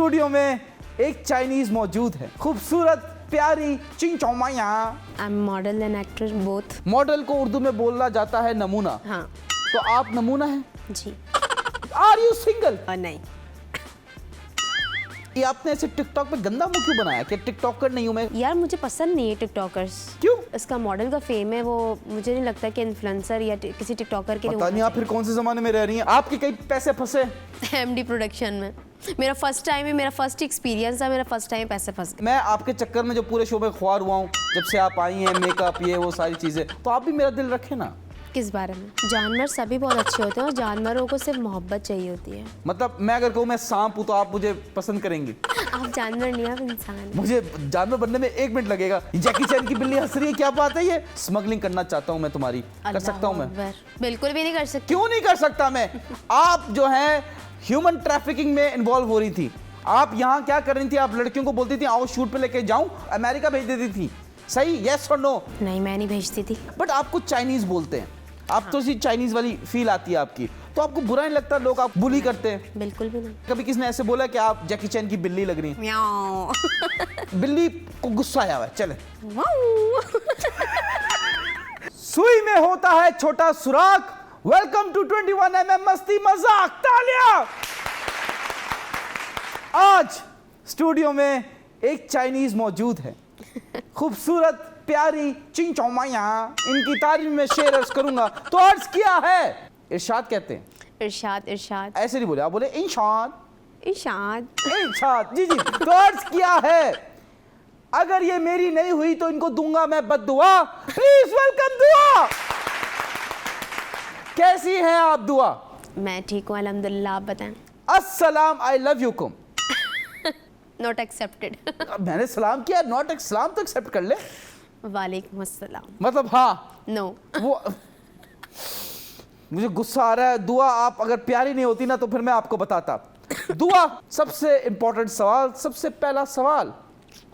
Studio में एक Chinese मौजूद है, खूबसूरत प्यारी चिंग चौमाया। I am model and actor both. Model को उर्दू में बोला जाता है नमूना। हाँ तो आप नमूना हैं? जी। Are you single? नहीं। ये आपने ऐसे टिकटॉक पे गंदा मुंह क्यों बनाया कि टिकटॉकर नहीं हूं मैं? यार मुझे पसंद नहीं है टिकटॉकर्स। क्यों? इसका मॉडल का फेम है, वो मुझे नहीं लगता कि इन्फ्लुएंसर या किसी टिकटॉकर के लिए पता नहीं आप फिर कौन से जमाने में रह रही हैं। आपके कई पैसे फंसे एमडी प्रोडक्शन में। मेरा फर्स्ट टाइम है, मेरा फर्स्ट एक्सपीरियंस है, मेरा फर्स्ट टाइम पैसे फंस गए। मैं आपके चक्कर में जो पूरे शो में ख्वार हुआ हूँ, जब से आप आई हैं, मेकअप ये वो सारी चीजें, तो आप भी मेरा दिल रखे ना। किस बारे में? जानवर सभी बहुत अच्छे होते हैं और जानवरों को सिर्फ मोहब्बत चाहिए होती है। मतलब मैं अगर कहूँ मैं सांप हूँ तो आप मुझे पसंद करेंगी? आप जानवर नहीं, आप इंसान हैं। मुझे जानवर बनने में 1 मिनट लगेगा। जैकी चैन की बिल्ली हंस रही है, क्या बात है? ये स्मगलिंग करना चाहता हूँ मैं तुम्हारी। कर सकता हूँ मैं? बिल्कुल भी नहीं कर सकती। क्यों नहीं कर सकता मैं? आप जो है ह्यूमन ट्रैफिकिंग में इन्वॉल्व हो रही थी। आप यहाँ क्या कर रही थी? आप लड़कियों को बोलती थी आओ शूट पे लेके जाऊं, अमेरिका भेज देती थी। सही? यस और नो? नहीं, मैं नहीं भेजती थी। बट आपको चाइनीज बोलते हैं, आप तो सी चाइनीज वाली फील आती है आपकी, तो आपको बुरा नहीं लगता लोग आप बुली करते हैं? बिल्कुल भी नहीं। कभी किसने ऐसे बोला कि आप जैकी चैन की बिल्ली लग रही हैं? म्याऊं। बिल्ली को गुस्सा आया हुआ है। चले। वाऊ। सुई में होता है छोटा सुराख। वेलकम टू 21mm मस्ती मजाक। तालियां। आज स्टूडियो में एक चाइनीज मौजूद है, खूबसूरत प्यारी चिंग चौमाया। इनकी तारीफ में शेर अर्ज करूंगा तो अर्ज किया है। इरशाद कहते हैं। इरशाद। इरशाद ऐसे नहीं बोले, आप बोले इरशाद। इरशाद। इरशाद जी जी। तो अर्ज किया है, अगर ये मेरी नहीं हुई तो इनको दूंगा मैं बद्दुआ। प्लीज वेलकम दुआ। कैसी हैं आप दुआ? मैं ठीक हूँ अल्हम्दुलिल्लाह, आप बताएं। अस्सलाम आई लव यू कुम। Not accepted. मैंने सलाम किया, नॉट सलाम तो एक्सेप्ट कर ले। वालेकुम अस्सलाम। मतलब हाँ नो। वो मुझे गुस्सा आ रहा है। दुआ आप अगर प्यारी नहीं होती ना तो फिर मैं आपको बताता। दुआ सबसे इंपॉर्टेंट सवाल, सबसे पहला सवाल,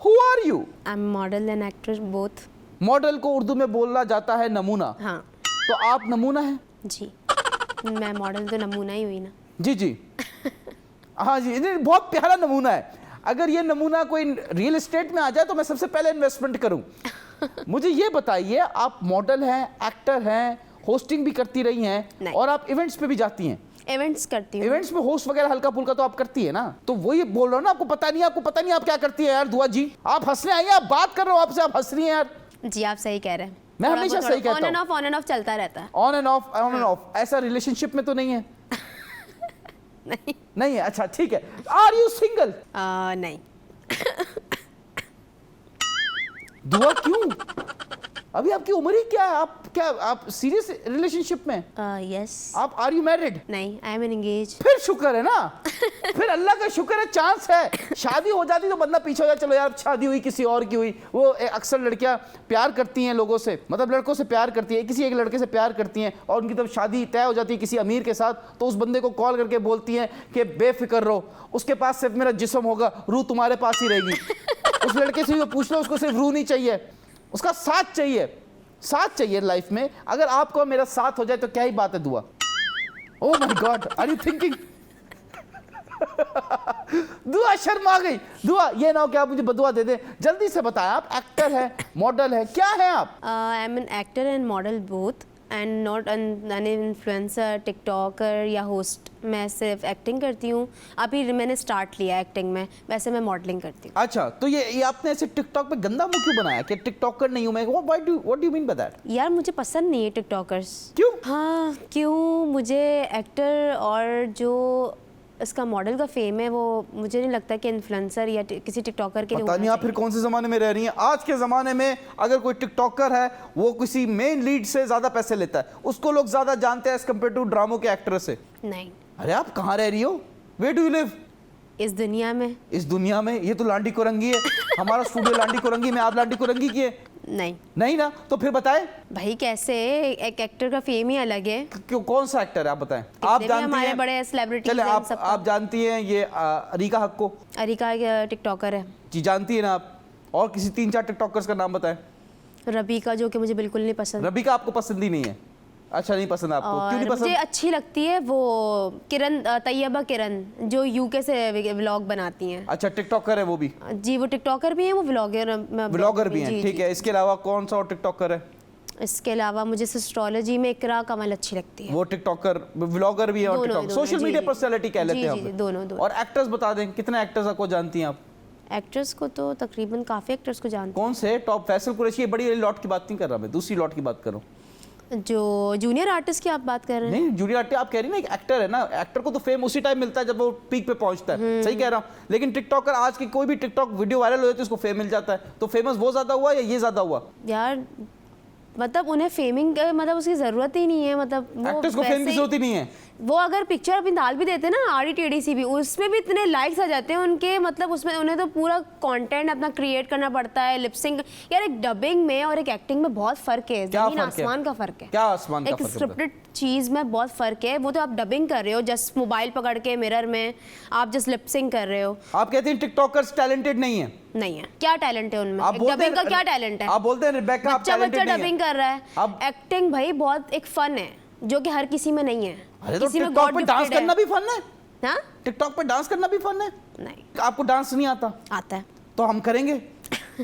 who are you? I am model and actor both. Model को उर्दू में बोला जाता है नमूना। हाँ तो आप नमूना हैं? जी। मैं मॉडल तो नमूना ही हुई ना। जी जी। हाँ जी, ये बहुत प्यारा नमूना है। अगर ये नमूना कोई रियल एस्टेट में आ जाए तो मैं सबसे पहले इन्वेस्टमेंट करूं। मुझे ये बताइए, आप मॉडल हैं, एक्टर हैं, होस्टिंग भी करती रही हैं और आप इवेंट्स पे भी जाती हैं। इवेंट्स करती हूँ। इवेंट्स में होस्ट वगैरह हल्का फुल्का तो आप करती है ना? तो वो ये बोल रहा हूँ ना, आपको पता नहीं, आपको पता नहीं आप क्या करती है यार। दुआ जी आप हंसने आई हैं, आप बात कर रहे हो आपसे, आप हंस रही हैं यार। जी आप सही कह रहे हैं। मैं हमेशा सही कहता हूँ। ऑन एंड ऑफ चलता रहता है। On and off. ऐसा रिलेशनशिप में तो नहीं है? नहीं है। अच्छा ठीक है। Are you single? नहीं। दुआ क्यों? अभी आपकी उम्र ही क्या है? आप सीरियस रिलेशनशिप में? यस। आप आर यू मैरिड? नहीं, आई एम एंगेज। फिर शुक्र है ना। फिर अल्लाह का शुक्र है, चांस है। शादी हो जाती तो बंदा पीछे हो जाए, चलो यार शादी हुई किसी और की हुई। वो अक्सर लड़कियां प्यार करती हैं लोगों से, मतलब लड़कों से प्यार करती है, किसी एक लड़के से प्यार करती हैं और उनकी तब शादी तय हो जाती है किसी अमीर के साथ, तो उस बंदे को कॉल करके बोलती हैं कि बेफिक्र रहो, उसके पास सिर्फ मेरा जिस्म होगा, रूह तुम्हारे पास ही रहेगी। उस लड़के से भी पूछ लो, उसको सिर्फ रूह नहीं चाहिए, उसका साथ चाहिए। साथ चाहिए लाइफ में। अगर आपको मेरा साथ हो जाए तो क्या ही बात है। Dua, oh my god, are you thinking? Dua Sharma गई। दुआ ये ना हो कि आप मुझे बदुआ दे दें। जल्दी से बताएं, आप एक्टर हैं, मॉडल हैं, क्या हैं आप? I am an actor and model both and not an influencer, TikToker या होस्ट। मैं सिर्फ एक्टिंग करती हूँ। अभी मैंने स्टार्ट लिया एक्टिंग में, वैसे मैं मॉडलिंग करती हूँ। अच्छा, तो ये आपने ऐसे टिकटॉक पे गंदा मुंह क्यों बनाया कि टिकटॉकर नहीं हूँ मैं? What do you mean by that? यार मुझे पसंद नहीं है टिकटॉकर्स। क्यों? हाँ क्यों, मुझे एक्टर और जो इसका मॉडल का फेम है, वो मुझे नहीं लगता कि इन्फ्लुएंसर या किसी टिकटॉकर के लिए पता नहीं आप फिर कौन से ज़माने में रह रही हैं। आज के ज़माने में अगर कोई टिकटॉकर है, वो किसी मेन लीड से ज़्यादा पैसे लेता है, उसको लोग ज़्यादा जानते हैं एज कम्पेयर टू ड्रामों के एक्टर से। नहीं। अरे आप कहाँ रह रही हो? Where do you live? इस दुनिया में। इस दुनिया में? ये तो लांडी कोरंगी है। हमारा स्टूडियो लांडी कोरंगी में, आप लांडी कोरंगी की है? नहीं ना। तो फिर बताएं भाई, कैसे? एक एक्टर का फेम ही अलग है। क्यों? कौन सा एक्टर है आप बताएं? आप जानती हैं हमारे बड़े सेलिब्रिटीज चले आप जानती हैं ये अरीका हक को? अरीका टिकटॉकर है जी, जानती है ना आप? और किसी 3-4 टिकटॉकर्स का नाम बताएं। रबीका, जो कि मुझे बिल्कुल नहीं पसंद। रबीका आपको पसंद ही नहीं है? अच्छा नहीं पसंद आपको, क्यों नहीं और मुझे पसंद? अच्छी लगती है वो किरण, तैयबा किरण, जो यूके से व्लॉग बनाती हैं। अच्छा टिकटॉकर है वो भी? जी वो टिकटॉकर भी हैं, वो व्लॉगर भी हैं, ठीक है। इसके अलावा कौन सा और टिकटॉकर है? इसके अलावा मुझे एस्ट्रोलॉजी में इकरा कमल अच्छी लगती है। वो टिकटॉकर व्लॉगर भी है और दोनों, टिकटॉक दोनों, सोशल जी, मीडिया जी। पर्सनालिटी कह लेते जी, हैं जी, हम। दोनों। और एक्टर्स बता दें, कितने एक्टर्स को जानती हैं आप? एक्टर्स को तो तकरीबन काफ़ी एक्टर्स को जानती कौन से टॉप? फैसल कुरैशी, ये बड़ी लॉट की बात नहीं कर रहा मैं, दूसरी लॉट की बात कर रहा हूँ। हूँ। जो जूनियर आर्टिस्ट की आप बात कर रहे हैं? नहीं जूनियर आर्टिस्ट आप कह रही ना, एक एक्टर है ना, एक्टर को तो फेम उसी टाइम मिलता है जब वो पीक पे पहुंचता है, सही कह रहा हूँ। लेकिन टिकटॉकर आज की कोई भी टिकटॉक वीडियो वायरल हो जाती है उसको फेम मिल जाता है, तो फेमस वो ज्यादा हुआ या ये ज्यादा हुआ? यार मतलब उन्हें फेमिंग मतलब उसकी ज़रूरत ही नहीं है, मतलब वो एक्टर्स को फेम वैसे की ही- जरूरत ही नहीं है। वो अगर पिक्चर अपनी डाल भी देते ना आड़ी टेढ़ी सी भी, उसमें भी इतने लाइक्स आ जाते हैं उनके, मतलब उसमें उन्हें तो पूरा कंटेंट अपना क्रिएट करना पड़ता है, लिपसिंग। यार एक डबिंग में और एक एक्टिंग में बहुत फर्क है, क्या जमीन फर्क है? आसमान का फर्क है। क्या आसमान का एक फर्क है? स्क्रिप्टेड चीज़ में बहुत फर्क है। वो तो आप डबिंग कर रहे हो जस्ट मोबाइल पकड़ के मिरर में, आप जस्ट लिपसिंग कर रहे हो। आप कहते हैं टिकटॉकर्स टैलेंटेड नहीं है? नहीं है, क्या टैलेंट है उनमें? आप एक बोलते डबिंग का हैं- क्या टैलेंट है? आप बोलते हैं रिबेका आप बच्चा talented नहीं डबिंग है। कर रहा है। अब- एक्टिंग भाई बहुत एक फन है जो कि हर किसी में नहीं है। अरे तो किसी में टिकटॉक God पे डांस gifted है। करना भी फन है? हाँ? टिकटॉक पे डांस करना भी फन है? नहीं आपको डांस नहीं आता आता है। तो हम करेंगे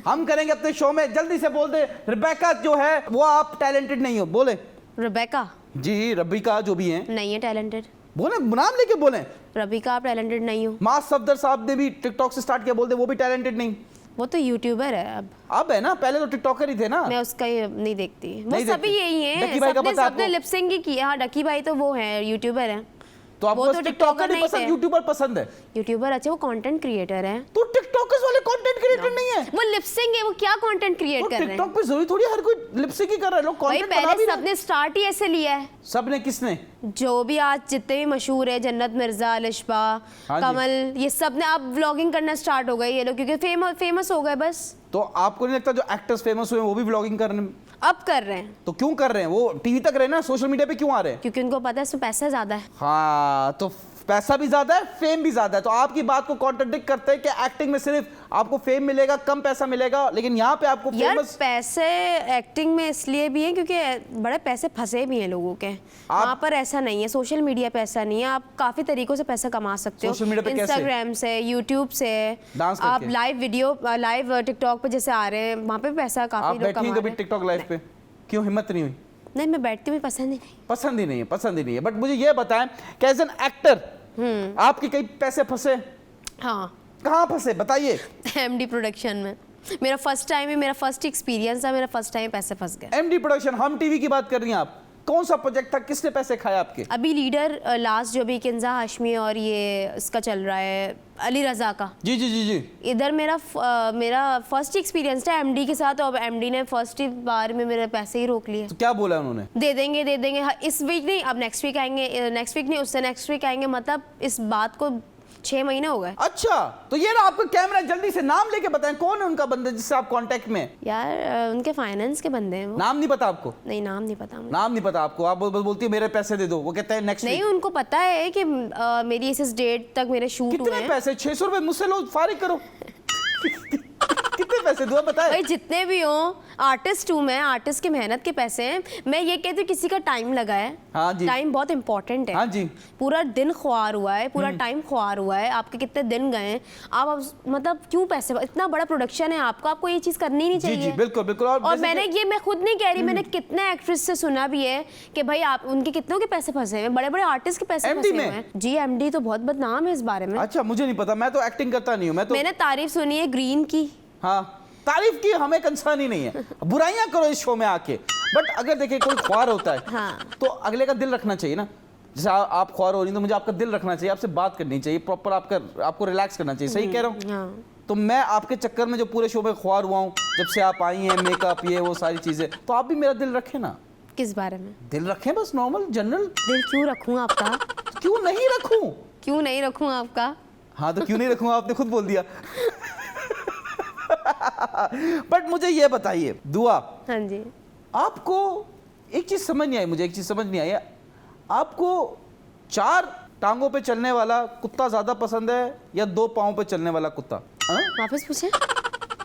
हम करेंगे अपने शो में। जल्दी से बोल दे रिबेका जो है वो आप टैलेंटेड नहीं हो, बोले। रबेका जी रबिका जो भी हैं नहीं है टैलेंटेड। बोले, नाम लेके बोले। रबिका आप टैलेंटेड नहीं हो। मास सफदर साहब ने भी टिकटॉक से स्टार्ट किया, बोलते वो भी टैलेंटेड नहीं। वो तो यूट्यूबर है अब है ना, पहले तो टिकटॉकर ही थे ना। मैं उसका ये नहीं देखती। वो नहीं सभी देखती। यही हैं। डकी भाई का सबने पता है सबने आपको? लिपसिंग ही की है। हाँ डकी भाई तो वो है यूट्यूबर है। तो आपको वो बस तो टिकटॉकर टिकटॉकर नहीं नहीं पसंद, थे। यूट्यूबर पसंद है? यूट्यूबर अच्छे, वो कंटेंट क्रिएटर है। तो टिकटॉकर्स वाले कंटेंट क्रिएटर नहीं है? वो लिपसिंग है, वो क्या कंटेंट क्रिएट तो कर रहे हैं? टिकटॉक पे जरूरी थोड़ी हर कोई लिपसिंग ही कर रहा है, लोग भाई कंटेंट बना भी पहले रहे हैं। सबने स्टार्ट ही ऐसे लिया है। सबने किसने? जो भी आज जितने भी मशहूर है, जन्नत मिर्जा, लिशबा, हाँ जी। कमल, ये सब ने अब व्लॉगिंग करना स्टार्ट हो गए ये लोग, क्योंकि फेमस हो गए बस। तो आपको नहीं लगता जो एक्टर्स फेमस हुए हैं वो भी व्लॉगिंग कर रहे हैं? अब कर रहे हैं तो क्यों कर रहे हैं? वो टीवी तक रहे ना, सोशल मीडिया पे क्यों आ रहे हैं? क्योंकि उनको पता है इसमें पैसा ज्यादा है। हाँ तो पैसा भी ज्यादा है, फेम भी ज्यादा है। तो आपकी बात को कॉन्ट्रडिक्ट करते हैं कि एक्टिंग में सिर्फ आपको फेम मिलेगा, कम पैसा मिलेगा, लेकिन यहाँ पे आपको यार फेमस। पैसे एक्टिंग में इसलिए भी हैं क्योंकि बड़े पैसे फंसे भी हैं लोगों के। वहाँ पर ऐसा नहीं है, सोशल मीडिया पे ऐसा नहीं है। आप काफी तरीकों से पैसा कमा सकते हो। सोशल मीडिया पे कैसे? इंस्टाग्राम से, यूट्यूब से, डांस आप करके? लाइव वीडियो, लाइव टिकटॉक पे जैसे आ रहे हैं, वहाँ पे पैसा आप काफी लोग बैठी कमा हैं रहे कभी हैं। टिकटॉक लाइव पे? क्यों हिम्मत नहीं हुई? नहीं मैं बैठती हूँ, पसंद ही नहीं। पसंद ही नहीं है, पसंद ही नहीं है। बट मुझे ये बताएं कि एज एन एक्टर आपके कई पैसे फंसे? हाँ कहाँ फंसे बताइए? एमडी प्रोडक्शन में मेरा फर्स्ट टाइम है, मेरा फर्स्ट एक्सपीरियंस था, मेरा फर्स्ट टाइम पैसे फंस गए। एमडी प्रोडक्शन, हम टीवी की बात कर रही हैं आप? कौन सा प्रोजेक्ट था, किसने पैसे खाए आपके? अभी लीडर लास्ट जो भी किंजा हाशमी और ये इसका चल रहा है अली रजा का, जी जी जी जी। इधर मेरा फर्स्ट एक्सपीरियंस था एमडी के साथ, और एमडी ने फर्स्ट ही बार में मेरे पैसे ही रोक लिए। तो क्या बोला उन्होंने? दे देंगे दे देंगे, हाँ, इस वीक नहीं, अब नेक्स्ट वीक आएंगे, नेक्स्ट वीक नहीं उससे नेक्स्ट वीक आएंगे। मतलब इस बात को 6 महीने हो गए। अच्छा तो ये ना आपका कैमरा, जल्दी से नाम लेके बताएं कौन है उनका बंदा जिससे आप कांटेक्ट में हैं? यार उनके फाइनेंस के बंदे हैं वो। नाम नहीं पता आपको? नहीं नाम नहीं पता मुझे। नाम नहीं पता आपको? आप बोलती है मेरे पैसे दे दो, वो कहते हैं नेक्स्ट नहीं उनको पता है कि मेरी इस डेट तक मेरे शूट हुए कितने हैं। पैसे? 600 रुपए मुझसे लो, फारिग करो। कितने पैसे दूं बताए? भाई जितने भी हो, आर्टिस्ट हूँ मैं, आर्टिस्ट की मेहनत के पैसे हैं। मैं ये कहती हूँ किसी का टाइम लगा है, हाँ जी। टाइम बहुत इंपॉर्टेंट है। हाँ जी। पूरा दिन ख्वार हुआ है, पूरा टाइम ख्वार हुआ है, आपके कितने दिन गए हैं, आप अब मतलब क्यों पैसे, इतना बड़ा प्रोडक्शन है आपको ये चीज़ करनी नहीं जी चाहिए। जी बिल्कुल बिल्कुल। और जैसे मैंने कि- ये मैं खुद नहीं कह रही, मैंने कितने एक्ट्रेस से सुना भी है कि भाई आप उनके कितनों के पैसे फंसे हुए हैं, बड़े बड़े आर्टिस्ट के पैसे MD फंसे में? हुए हैं। जी एमडी तो बहुत बदनाम है इस बारे में। अच्छा मुझे नहीं पता, मैं तो एक्टिंग करता नहीं हूँ। मैं तो मैंने तारीफ सुनी है ग्रीन की। हाँ तारीफ की, हमें कंसर्न ही नहीं है, बुराइयां करो इस शो में आके। बट अगर देखिए कोई ख्वार होता है हाँ। तो अगले का दिल रखना चाहिए ना। जैसे आप ख्वार हो रही तो मुझे आपका दिल रखना चाहिए, आपसे बात करनी चाहिए प्रॉपर, आपको रिलैक्स करना चाहिए। सही कह रहा हूँ? हाँ तो मैं आपके चक्कर में जो पूरे शो में ख्वार हुआ हूँ, जब से आप आई हैं, मेकअप ये वो सारी चीजें, तो आप भी मेरा दिल रखें ना। किस बारे में? दिल रखें बस, नॉर्मल जनरल। दिल क्यों रखूं आपका? क्यों नहीं रखूं? क्यों नहीं रखूं आपका? हाँ तो क्यों नहीं रखूंगा, आपने खुद बोल दिया। बट मुझे ये बताइए दुआ, हाँ जी। आपको एक चीज समझ नहीं आई, मुझे एक चीज समझ नहीं आई, आपको 4 टांगों पे चलने वाला कुत्ता ज्यादा पसंद है या 2 पांवों पे चलने वाला कुत्ता? हाँ? वापस पूछे।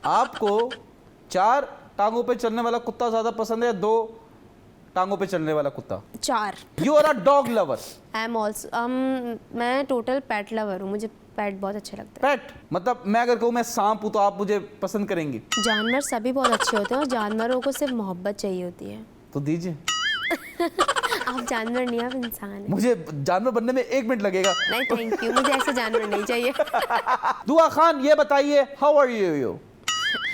आपको 4 टांगों पे चलने वाला कुत्ता ज्यादा पसंद है या 2 टांगों पे चलने वाला कुत्ता? 4। You are a dog lover? I am also मैं टोटल पेट लवर हूँ, मुझे पेट बहुत अच्छे लगते हैं। पेट मतलब मैं अगर कहूँ मैं सांप हूँ तो आप मुझे पसंद करेंगी? जानवर सभी बहुत अच्छे होते हैं और जानवरों को सिर्फ मोहब्बत चाहिए होती है। तो दीजिए। आप जानवर नहीं, आप इंसान हैं। मुझे जानवर बनने में 1 मिनट लगेगा। नहीं थैंक यू, मुझे ऐसे जानवर नहीं चाहिए। दुआ खान ये बताइए, how are you?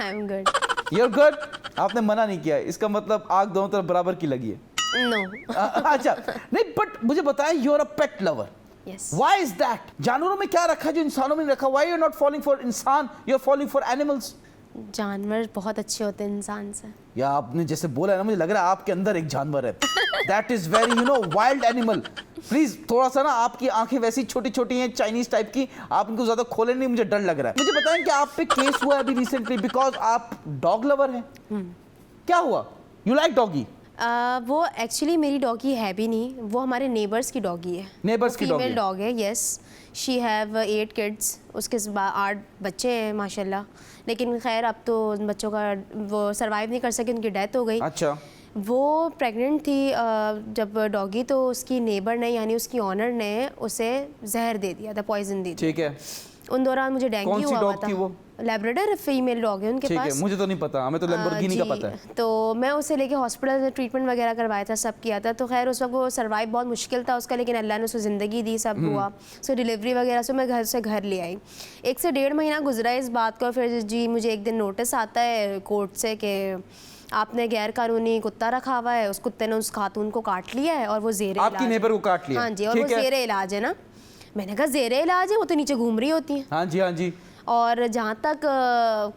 I am good. You're good? आपने मना नहीं किया, इसका मतलब आग दोनों तरफ बराबर की लगी है। नो। अच्छा नहीं, बट मुझे बताएं, you are a pet lover. Yes. Why is that? जानवरों में क्या रखा है जो इंसानों में नहीं रखा? Why you are not falling for इंसान, you are falling for animals? जानवर बहुत अच्छे होते हैं इंसान से। या आपने जैसे बोला है ना, मुझे लग रहा है आपके अंदर एक जानवर है। That is very wild animal. Please थोड़ा सा ना, आपकी आंखें वैसी छोटी छोटी हैं चाइनीज टाइप की, आप इनको ज्यादा खोले नहीं, मुझे डर लग रहा है। मुझे बताएं कि आप पे केस हुआ है अभी रिसेंटली बिकॉज आप डॉग लवर हैं। क्या हुआ? You like doggy? वो एक्चुअली मेरी डॉगी है भी नहीं, वो हमारे नेबर्स की डॉगी है। नेबर्स की फीमेल डॉग है, यस। शी हैव 8 किड्स, उसके 8 बच्चे हैं माशाल्लाह। लेकिन खैर अब तो उन बच्चों का वो सरवाइव नहीं कर सके, उनकी डेथ हो गई। अच्छा। वो प्रेग्नेंट थी जब डॉगी, तो उसकी नेबर ने यानी उसकी ऑनर ने उसे जहर दे दिया था, पॉइजन दे दिया। ठीक है। उन दौरान मुझे डेंगू हुआ डॉग था। थी वो? लैब्राडोर फीमेल डॉग है उनके ठीक पास। है, मुझे तो नहीं पता, हमें तो लैम्बोर्गिनी का जी, पता है। तो मैं उसे लेके हॉस्पिटल में ट्रीटमेंट वगैरह करवाया था, सब किया था। तो खैर उस वक्त वो सर्वाइव बहुत मुश्किल था उसका, लेकिन अल्लाह ने उसको ज़िंदगी दी, सब हुआ। सो डिलीवरी वगैरह से मैं घर से घर ले आई। 1 से 1.5 महीना गुजरा इस बात को। फिर जी मुझे एक दिन नोटिस आता है कोर्ट से कि आपने गैर कानूनी कुत्ता रखा हुआ है, उस कुत्ते ने उस खातून को काट लिया है और वो ज़ेरे आपकी नेबर को काट लिया? हाँ जी, और वो ज़ेरे इलाज है ना। मैंने कहा ज़ेरे इलाज है, वो तो नीचे घूम रही होती है। हाँ जी, हाँ जी। और जहाँ तक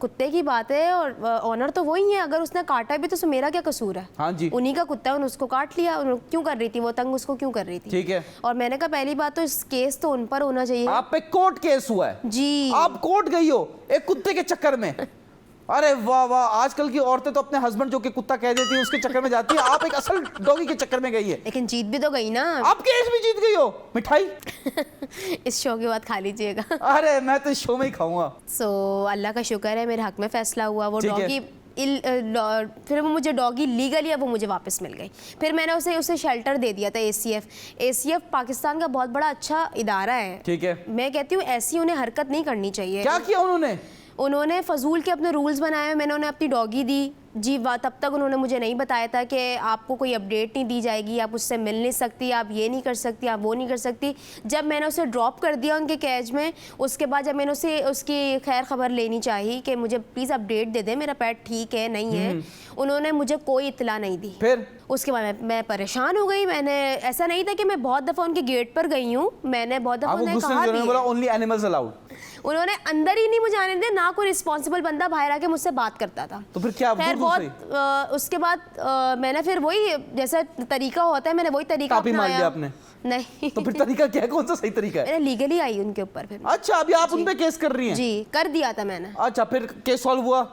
कुत्ते की बात है, और ऑनर तो वही है, अगर उसने काटा भी तो मेरा क्या कसूर है? हाँ जी। उन्हीं का कुत्ता है, उन्होंने उसको काट लिया। क्यों कर रही थी वो तंग, उसको क्यों कर रही थी? ठीक है। और मैंने कहा पहली बात तो इस केस तो उन पर होना चाहिए। आप पे कोर्ट केस हुआ है? जी। आप कोर्ट गई हो एक कुत्ते के चक्कर में? अरे वाह वाह, आजकल की औरतें तो अपने हस्बैंड जो कि कुत्ता कह देती है उसके चक्कर में जाती है, आप एक असल डॉगी के चक्कर में गई है। लेकिन जीत भी तो गई ना। आप केस भी जीत गई हो। मिठाई इस शो के बाद खा लीजिएगा। अरे मैं तो इस शो में ही खाऊंगा। सो अल्लाह का शुक्र है मेरे हक में फैसला हुआ। वो ठीक है। डॉगी फिर वो मुझे डॉगी लीगली अब वो मुझे वापस मिल गई। फिर मैंने उसे शेल्टर दे दिया था। ACF पाकिस्तान का बहुत बड़ा अच्छा इदारा है। ठीक है। मैं कहती हूँ ऐसी उन्हें हरकत नहीं करनी चाहिए। क्या किया उन्होंने? उन्होंने फजूल के अपने रूल्स बनाए। मैंने उन्हें अपनी डॉगी दी जी, वाह, तब तक उन्होंने मुझे नहीं बताया था कि आपको कोई अपडेट नहीं दी जाएगी, आप उससे मिल नहीं सकती, आप ये नहीं कर सकती, आप वो नहीं कर सकती। जब मैंने उसे ड्रॉप कर दिया उनके कैज में, उसके बाद जब मैंने उसे उसकी खैर खबर लेनी चाहिए कि मुझे प्लीज़ अपडेट दे दे, मेरा पेट ठीक है नहीं है, उन्होंने मुझे कोई इत्तला नहीं दी। फिर उसके बाद मैं परेशान हो गई। मैंने ऐसा नहीं था कि मैं बहुत दफ़ा उनके गेट पर गई हूँ, मैंने बहुत दफ़ा उन्हें कहा भी बोला है। Only animals allowed. उन्होंने अंदर ही नहीं मुझे आने दिया, ना कोई रिस्पॉन्सिबल बंदा बाहर आके मुझसे बात करता था। तो फिर क्या? खैर बहुत उसके बाद मैंने फिर वही जैसा तरीका होता है, मैंने वही तरीका कापी मार लिया आपने? नहीं। तो फिर तरीका क्या है, कौन सा सही तरीका है? मैंने लीगली आई उनके ऊपर फिर। अच्छा, अभी आप उन पे केस कर रही हैं? जी, कर दिया था मैंने। अच्छा, फिर केस सॉल्व हुआ?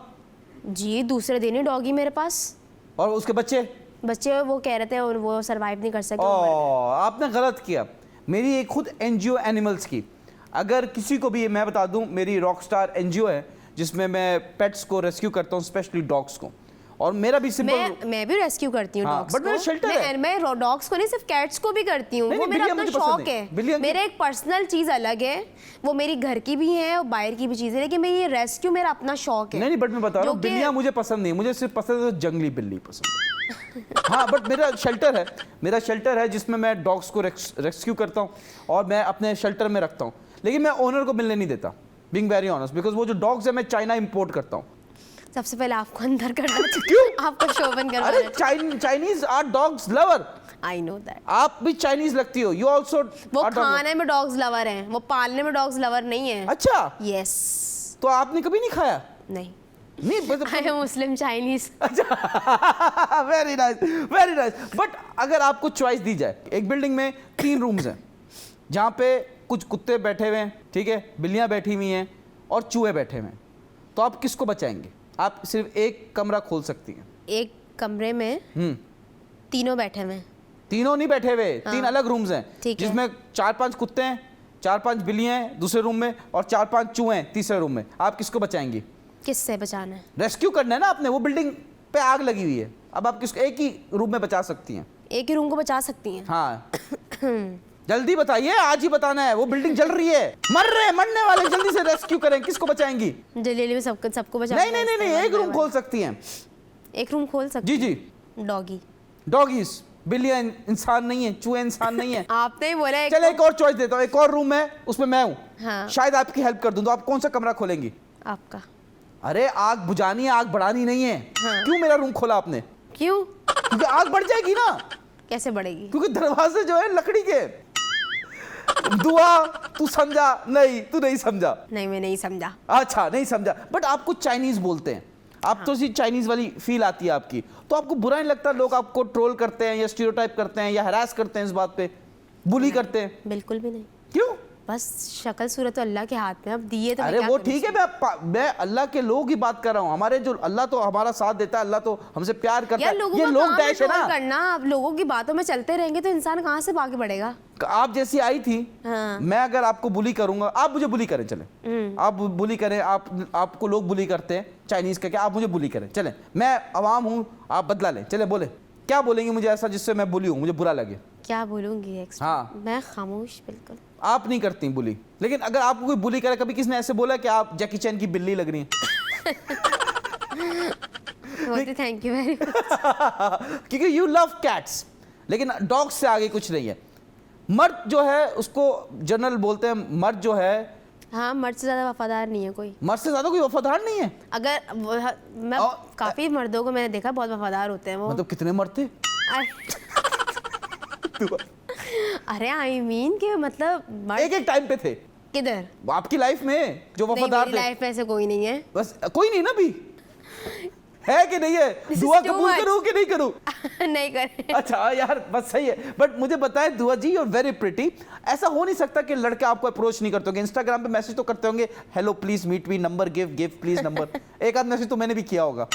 जी, दूसरे दिन ही डॉगी मेरे पास। और उसके बच्चे वो कह रहे थे और वो सरवाइव नहीं कर सके। आपने गलत किया। मेरी एक खुद NGO एनिमल्स की, अगर किसी को भी मैं बता दूं, मेरी रॉकस्टार NGO है जिसमें मैं पेट्स को रेस्क्यू करता हूं, स्पेशली डॉग्स को। और मेरा भी सिंपल मैं भी रेस्क्यू करती हूँ डॉग्स बट मेरा शेल्टर है। मैं डॉग्स को नहीं, सिर्फ कैट्स को भी करती हूँ। वो मेरा अपना शौक है। मेरा एक पर्सनल चीज अलग है, वो मेरी घर की भी है और बाहर की भी चीज है, लेकिन मैं ये रेस्क्यू मेरा अपना शौक है। नहीं, बट मैं बता रहा हूँ, बिल्लियाँ मुझे पसंद नहीं, मुझे सिर्फ पसंद है जंगली बिल्ली पसंद है। हाँ, बट मेरा शेल्टर है जिसमें मैं डॉग्स को रेस्क्यू करता हूँ और मैं अपने शेल्टर में रखता हूँ, लेकिन मैं ओनर को मिलने नहीं देता, बीइंग वेरी ऑनेस्ट, बिकॉज वो जो डॉग्स है मैं चाइना इंपोर्ट करता हूँ। सबसे पहले आपको अंदर करना चाहिए। क्यों? आपको शोभन करना अरे चाहिए। Chinese are dogs lover. I know that. आप भी चाइनीज लगती हो। You also. वो खाने में डॉग्स लवर हैं, वो पालने में डॉग्स लवर नहीं है। अच्छा। यस। तो आपने कभी नहीं खाया? नहीं। नहीं, आई एम मुस्लिम चाइनीज। अच्छा, very nice, very nice. But अगर आपको चॉइस दी जाए, एक बिल्डिंग में 3 रूम्स हैं जहाँ पे कुछ कुत्ते बैठे हुए हैं, ठीक है, बिल्लियाँ बैठी हुई हैं और चूहे बैठे हुए हैं, तो आप किसको बचाएंगे? आप सिर्फ एक कमरा खोल सकती हैं। एक कमरे में तीनों बैठे हुए हैं? तीनों नहीं बैठे हुए, 3 अलग रूम्स हैं जिसमें 4-5 कुत्ते हैं, 4-5 बिल्लियाँ हैं दूसरे रूम में और 4-5 चूहे हैं तीसरे रूम में। आप किसको बचाएंगी? किससे बचाना है? रेस्क्यू करना है ना आपने, वो बिल्डिंग पे आग लगी हुई है। अब आप किसको एक ही रूम में बचा सकती हैं? एक ही रूम को बचा सकती हैं। हाँ जल्दी बताइए, आज ही बताना है। वो बिल्डिंग जल रही है, मरने वाले, जल्दी से रेस्क्यू करें। किसको बचाएंगी? जल्दी में सबको बचा। नहीं, एक रूम खोल सकती हैं। एक रूम खोल सकती जी। डॉगी। डॉगीज, बिल्लियां इंसान नहीं है, चूहे इंसान नहीं है। आपने ही बोला। चलो एक और चॉइस देता हूँ, एक और रूम है, उसमें मैं हूँ। हाँ। शायद आपकी हेल्प कर दूं, तो आप कौन सा कमरा खोलेंगी? आपका। अरे आग बुझानी है, आग बढ़ानी नहीं है। हाँ। क्यों मेरा रूम खोला आपने? क्यों? क्योंकि आग बढ़ जाएगी ना। कैसे बढ़ेगी? क्योंकि दरवाजे जो है लकड़ी के। दुआ, तू समझा? नहीं, तू नहीं समझा। नहीं, मैं नहीं समझा। अच्छा नहीं समझा, बट आपको चाइनीज बोलते हैं, आप तो सी चाइनीज वाली फील आती है आपकी, तो आपको बुरा नहीं लगता लोग आपको ट्रोल करते हैं या स्टीरियोटाइप करते हैं या हरास करते हैं, इस बात पे बुली करते हैं? बिल्कुल भी नहीं। क्यों? बस शक्ल सूरत तो अल्लाह के हाथ में, अब दिए तो मैं अरे क्या वो करूं ठीक है, मैं अल्लाह के लोग की बात कर रहा हूँ। हमारे जो अल्लाह तो हमारा साथ देता है, अल्लाह तो हमसे प्यार करता यार है। लोगों ये का लोग काम है डैश है ट्रोल ना। करना। अब लोगों की बातों में चलते रहेंगे तो इंसान कहाँ से आगे बढ़ेगा? आप जैसी आई थी, हाँ। मैं अगर आपको बुली करूंगा, आप मुझे बुली करें, चले आप बुली करें, आपको लोग बुली करते हैं चाइनीज का, क्या आप मुझे बुली करें, चले मैं अवाम हूँ, आप बदला लें, चले बोले क्या बोलेंगे मुझे ऐसा जिससे मैं बुली हूँ, मुझे बुरा लगे? क्या बोलूंगी? हाँ। मैं खामोश बिल्कुल। आप नहीं करती बुली, लेकिन अगर आपको कोई बुली करे, कभी किसने ऐसे बोला कि आप जैकी चैन की बिल्ली लग रही हैं? बोलती थैंक यू वेरी मच। क्योंकि यू लव कैट्स, लेकिन डॉग्स से आगे कुछ नहीं है। मर्द जो है उसको जनरल बोलते हैं, मर्द जो है, हाँ, मर्द से ज्यादा वफादार नहीं है कोई। मर्द से ज्यादा कोई वफादार नहीं है। अगर मैं काफी मर्दों को मैंने देखा बहुत वफादार होते हैं वो। मतलब कितने मर्द थे? अरे आई मीन कि मतलब मर्द एक टाइम पे थे। किधर? आपकी लाइफ में जो वफादार थे? लाइफ में ऐसे कोई नहीं है। बस कोई नहीं ना भी है कि नहीं है? दुआ कबूल करूं कि नहीं करूं? नहीं करें। अच्छा यार बस सही है, बट मुझे बताएं दुआ जी, यू आर वेरी प्रिटी। ऐसा हो नहीं सकता कि लड़के आपको अप्रोच नहीं करते होंगे, इंस्टाग्राम पे मैसेज तो करते होंगे, hello please meet me, number give please number. एक आध मैसेज तो मैंने भी किया होगा।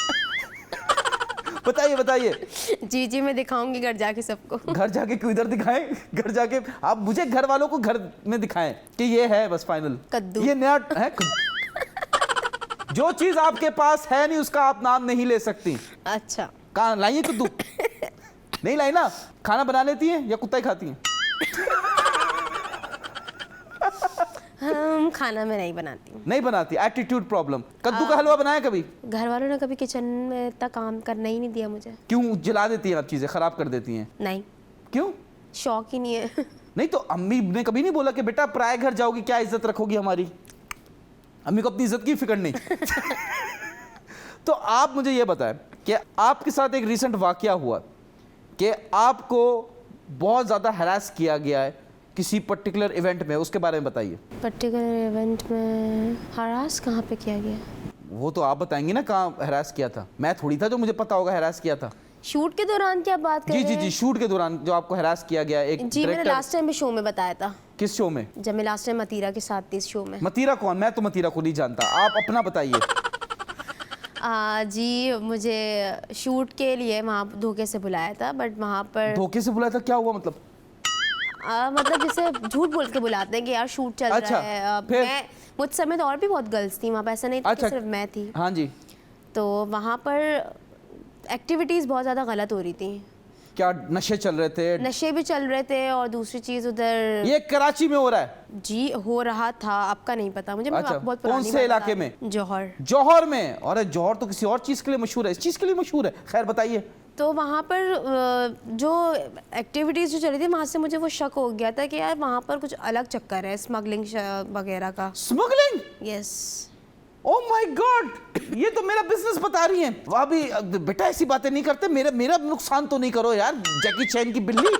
बताइए। जी मैं दिखाऊंगी घर जाके सबको। घर जाके क्यों? इधर दिखाएं, घर जाके आप मुझे घर वालों को घर में दिखाएं कि ये है बस फाइनल कद्दू, ये नया है। जो चीज आपके पास है नहीं उसका आप नाम नहीं ले सकती। अच्छा, कहाँ लाइए कद्दू? नहीं लाई ना। खाना बना लेती हैं या कुत्ता ही खाती हैं? हम खाना में नहीं बनाती हूँ। नहीं बनाती, एटीट्यूड प्रॉब्लम। कद्दू का हलवा बनाया कभी? घर वालों ने कभी किचन में इतना काम करना ही नहीं दिया मुझे। क्यों? जला देती हैं आप, चीजें खराब कर देती हैं? नहीं, क्यों? शौक ही नहीं है। नहीं तो अम्मी ने कभी नहीं बोला कि बेटा पराए घर जाओगी क्या इज्जत रखोगी हमारी? अम्मी को अपनी इज्जत की फिक्र नहीं। तो आप मुझे ये बताएं कि आपके साथ एक रिसेंट वाकया हुआ कि आपको बहुत ज़्यादा हरास किया गया है किसी पर्टिकुलर इवेंट में, उसके बारे में बताइए। पर्टिकुलर इवेंट में हरास कहाँ पे किया गया? वो तो आप बताएंगी ना कहाँ हरास किया था। मैं थोड़ी था जो मुझे पता होगा हरास किया था। शूट के दौरान क्या बात कर रहे हैं? जी शूट के दौरान जो आपको हरास किया गया एक जी मैंने डायरेक्टर। लास्ट टाइम भी शो में बताया था। किस शो में? जब मैं लास्ट टाइम मतीरा के साथ थी इस शो में। मतीरा कौन? मैं तो मतीरा को नहीं जानता, आप अपना बताइए। जी मुझे शूट के लिए वहाँ धोखे से बुलाया था, बट वहाँ पर धोखे से बुलाया था? क्या हुआ मतलब? मतलब जैसे झूठ बोल के बुलाते हैं कि यार शूट चल अच्छा, रहा है। फिर? मैं मुझ समय तो और भी बहुत गर्ल्स थी वहाँ पर, ऐसा नहीं था कि सिर्फ मैं थी। हाँ जी। तो वहाँ पर एक्टिविटीज़ बहुत ज़्यादा गलत हो रही थी। क्या नशे चल रहे थे? नशे भी चल रहे थे और दूसरी चीज़ उधर। ये कराची में हो रहा है? जी हो रहा था, आपका नहीं पता मुझे। अच्छा, बहुत कौन पुरानी से बात इलाके बता में? रही हूँ। जौहर। जौहर में? अरे जौहर तो किसी और चीज़ के लिए मशहूर है, इस चीज़ के लिए मशहूर है। खैर बताइए। तो वहाँ पर जो एक्टिविटीज़ जो चल रही थी वहाँ से मुझे वो शक हो गया था कि यार वहाँ पर कुछ अलग चक्कर है, स्मगलिंग वगैरह का। Smuggling? Yes. Oh my God, ये तो मेरा बिजनेस बता रही हैं। वहाँ भी बेटा ऐसी बातें नहीं करते, मेरा नुकसान तो नहीं करो यार। जैकी चैन की बिल्ली।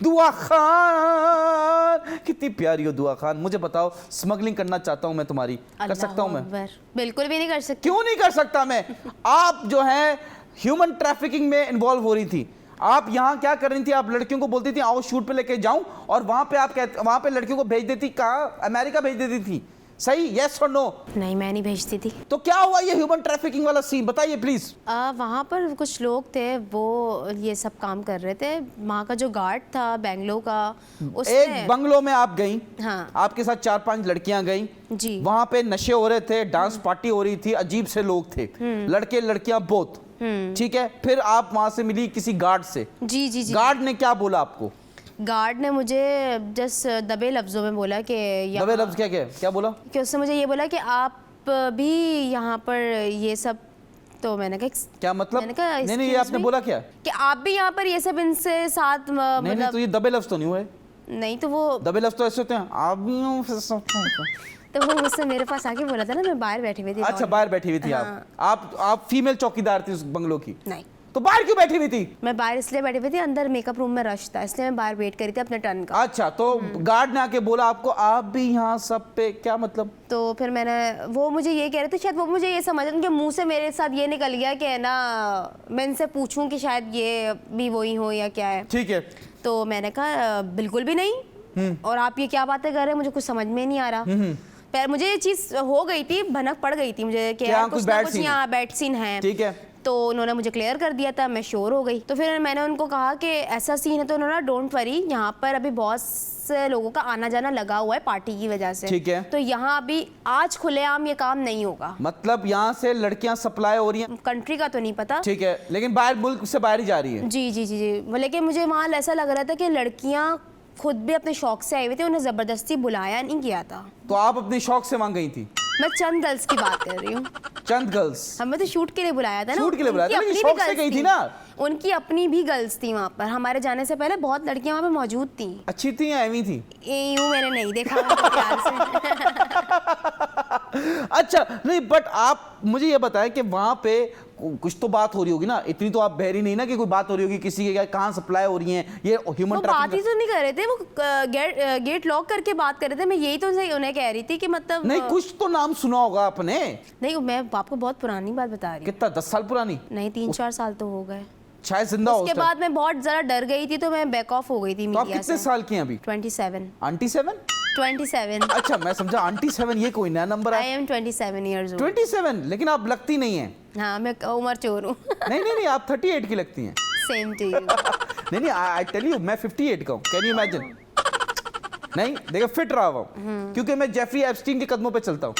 दुआ खान, कितनी प्यारी हो दुआ खान। मुझे बताओ, स्मगलिंग करना चाहता हूँ मैं तुम्हारी, कर सकता हूँ मैं? बिल्कुल भी नहीं कर सकती। क्यों नहीं कर सकता मैं? आप जो है ह्यूमन ट्रैफिकिंग में इन्वॉल्व हो रही थी। आप यहाँ क्या कर रही थी? आप लड़कियों को बोलती थी आओ शूट पे लेके जाऊं, और वहां पे आप वहां पे लड़कियों को भेज देती, कहाँ? अमेरिका भेज देती थी। सही? यस और नो? नहीं, मैं नहीं भेजती थी। तो क्या हुआ ये ह्यूमन ट्रैफिकिंग वाला सीन, बताइए प्लीज। वहाँ पर कुछ लोग थे वो ये सब काम कर रहे थे। वहाँ का जो गार्ड था बेंगलो का, एक बंगलो में आप गई। हाँ। आपके साथ 4-5 लड़कियां गई जी। वहां पे नशे हो रहे थे, डांस पार्टी हो रही थी, अजीब से लोग थे, लड़के लड़कियां बोथ। ठीक है, फिर आप वहां से मिली किसी गार्ड से। जी जी जी। गार्ड ने क्या बोला आपको? गार्ड ने मुझे जस्ट दबे लफ्जों में बोला कि दबे लफ्ज क्या क्या क्या बोला? कि उसने मुझे ये बोला कि आप भी यहाँ पर ये सब, तो मैंने कहा क्या मतलब? मैंने कहा नहीं नहीं, ये excuse आपने me? बोला क्या? कि आप भी यहाँ पर ये सब इनसे साथ नहीं नहीं, मतलब तो ये दबे लफ्ज तो नहीं हुए। नहीं, तो वो दबे लफ्ज तो ऐसे होते हैं, आप भी हो, फिर सब होता है। तो वो मुझसे मेरे पास आके बोला था ना, मैं बाहर बैठी हुई थी। अच्छा, बाहर बैठी हुई थी आप फीमेल चौकीदार थी उस बंगलो की? नहीं, तो बाहर क्यों बैठी हुई थी? मैं बाहर इसलिए बैठी हुई थी, अंदर मेकअप रूम में रश था, इसलिए मैं बाहर वेट करी थी अपने टर्न का। अच्छा, तो गार्ड ने आके बोला आपको आप भी यहाँ सब पे, क्या मतलब? तो फिर मैंने, वो मुझे ये कह रहे थे, शायद वो मुझे ये समझ, उनके मुंह से मेरे साथ ये निकल गया कि है ना, मैं इनसे पूछूं कि शायद ये भी वही हो या क्या है। ठीक है। तो मैंने कहा बिल्कुल भी नहीं, और आप ये क्या बातें कर रहे हैं, मुझे कुछ समझ में नहीं आ रहा। पर मुझे ये चीज हो गई थी, भनक पड़ गई थी मुझे कि यार कुछ ना कुछ यहाँ बैड सीन है। ठीक है। तो उन्होंने मुझे क्लियर कर दिया था, मैं श्योर हो गई। तो फिर मैंने उनको कहा कि ऐसा सीन है, तो उन्होंने डोंट वरी, यहाँ पर अभी बहुत से लोगों का आना जाना लगा हुआ है पार्टी की वजह से। ठीक है। तो यहाँ अभी आज खुलेआम ये काम नहीं होगा। मतलब यहाँ से लड़कियां सप्लाई हो रही हैं? कंट्री का तो नहीं पता। ठीक है, लेकिन बाहर, मुल्क से बाहर ही जा रही है? जी जी जी जी। लेकिन मुझे वहाँ ऐसा लग रहा था कि लड़कियाँ खुद भी अपने शौक से आई हुई थी, उन्हें जबरदस्ती बुलाया नहीं गया था। तो आप अपने शौक से वहां गई थी? मैं चंद गर्ल्स की बात कर रही हूँ। चंद गर्ल्स? हमें तो शूट के लिए बुलाया था ना। शूट के लिए बुलाया था, उनकी लेकिन अपनी शौक भी से गई गर्ल्स थी ना? उनकी अपनी भी गर्ल्स थी वहाँ पर। हमारे जाने से पहले बहुत लड़कियां वहाँ पे मौजूद थी। अच्छी थी या एवी थी? यूं मैंने नहीं देखा उनको प्यार से। अच्छा, नहीं, बट आप मुझे ये बताएं कि वहां पे कुछ तो बात हो रही होगी ना, इतनी तो आप बहरी नहीं ना कि कोई बात हो रही होगी किसी के कहाँ सप्लाई हो रही है, ये ह्यूमन वो बात ही तो नहीं कर रहे थे, वो गेट लॉक करके बात कर रहे थे। मैं यही तो उन्हें कह रही थी कि मतलब नहीं, कुछ तो नाम सुना होगा आपने। नहीं, मैं आपको बहुत पुरानी बात बता रही हूँ। कितना, 10 साल पुरानी? नहीं, 3-4 साल तो हो गए। शायद जिंदा हो। उसके बाद मैं बहुत जरा डर गई थी, तो मैं बैक ऑफ हो गई थी तो आप मीडिया कितने से। साल की हैं अभी? 27। आंटी 7? 27। अच्छा, मैं समझा आंटी 7 ये कोई नया नंबर आई है। M 27 years old. 27, लेकिन आप लगती नहीं है। हाँ, मैं उम्र चोर हूँ। नहीं नहीं नहीं, आप 38 की लगती हैं। Same to you. नहीं नहीं, आई टेल यू, मैं 58 का हूँ, कैन यू इमेजिन? नहीं देखो, फिट रहा हुआ हूँ, क्योंकि मैं जेफरी एप्स्टीन के कदमों पे चलता हूँ।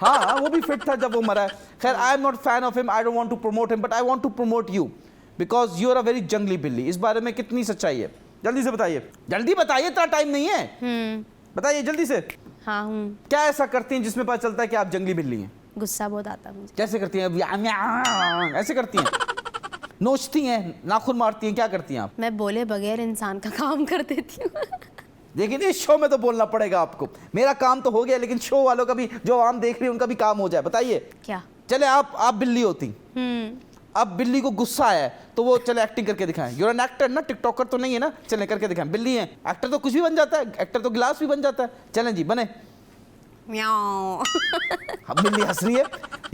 हाँ, वो भी फिट था जब वो मरा है। खैर, I am not fan of him, I don't want to promote him, but I want to promote you because you are a very जंगली बिल्ली। इस बारे में कितनी सच्चाई है? जल्दी से बताइए, जल्दी बताइए, इतना टाइम नहीं है। बताइए जल्दी से। हाँ हूँ। क्या ऐसा करती हैं जिसमें पता चलता है कि आप जंगली बिल्ली हैं? गुस्सा बहुत आता है मुझे। कैसे करती हैं? ऐसे करती हैं? नोचती हैं, नाखून मारती हैं, क्या करती हैं आप? मैं बोले बगैर इंसान का काम कर देती हूँ। लेकिन इस शो में तो बोलना पड़ेगा आपको। मेरा काम तो हो गया, लेकिन शो वालों का भी, जो आम देख रही है, उनका भी काम हो जाए। बताइए। क्या? चले, आप बिल्ली होती, अब बिल्ली को गुस्सा आया है, तो वो चले एक्टिंग करके दिखाएं। यूर एन एक्टर ना, टिकटॉकर तो नहीं है ना, चले करके दिखाएं। बिल्ली है, एक्टर तो कुछ भी बन जाता है, एक्टर तो गिलास भी बन जाता है। चलें जी, बने। म्याऊं। अब बिल्ली हंस रही है,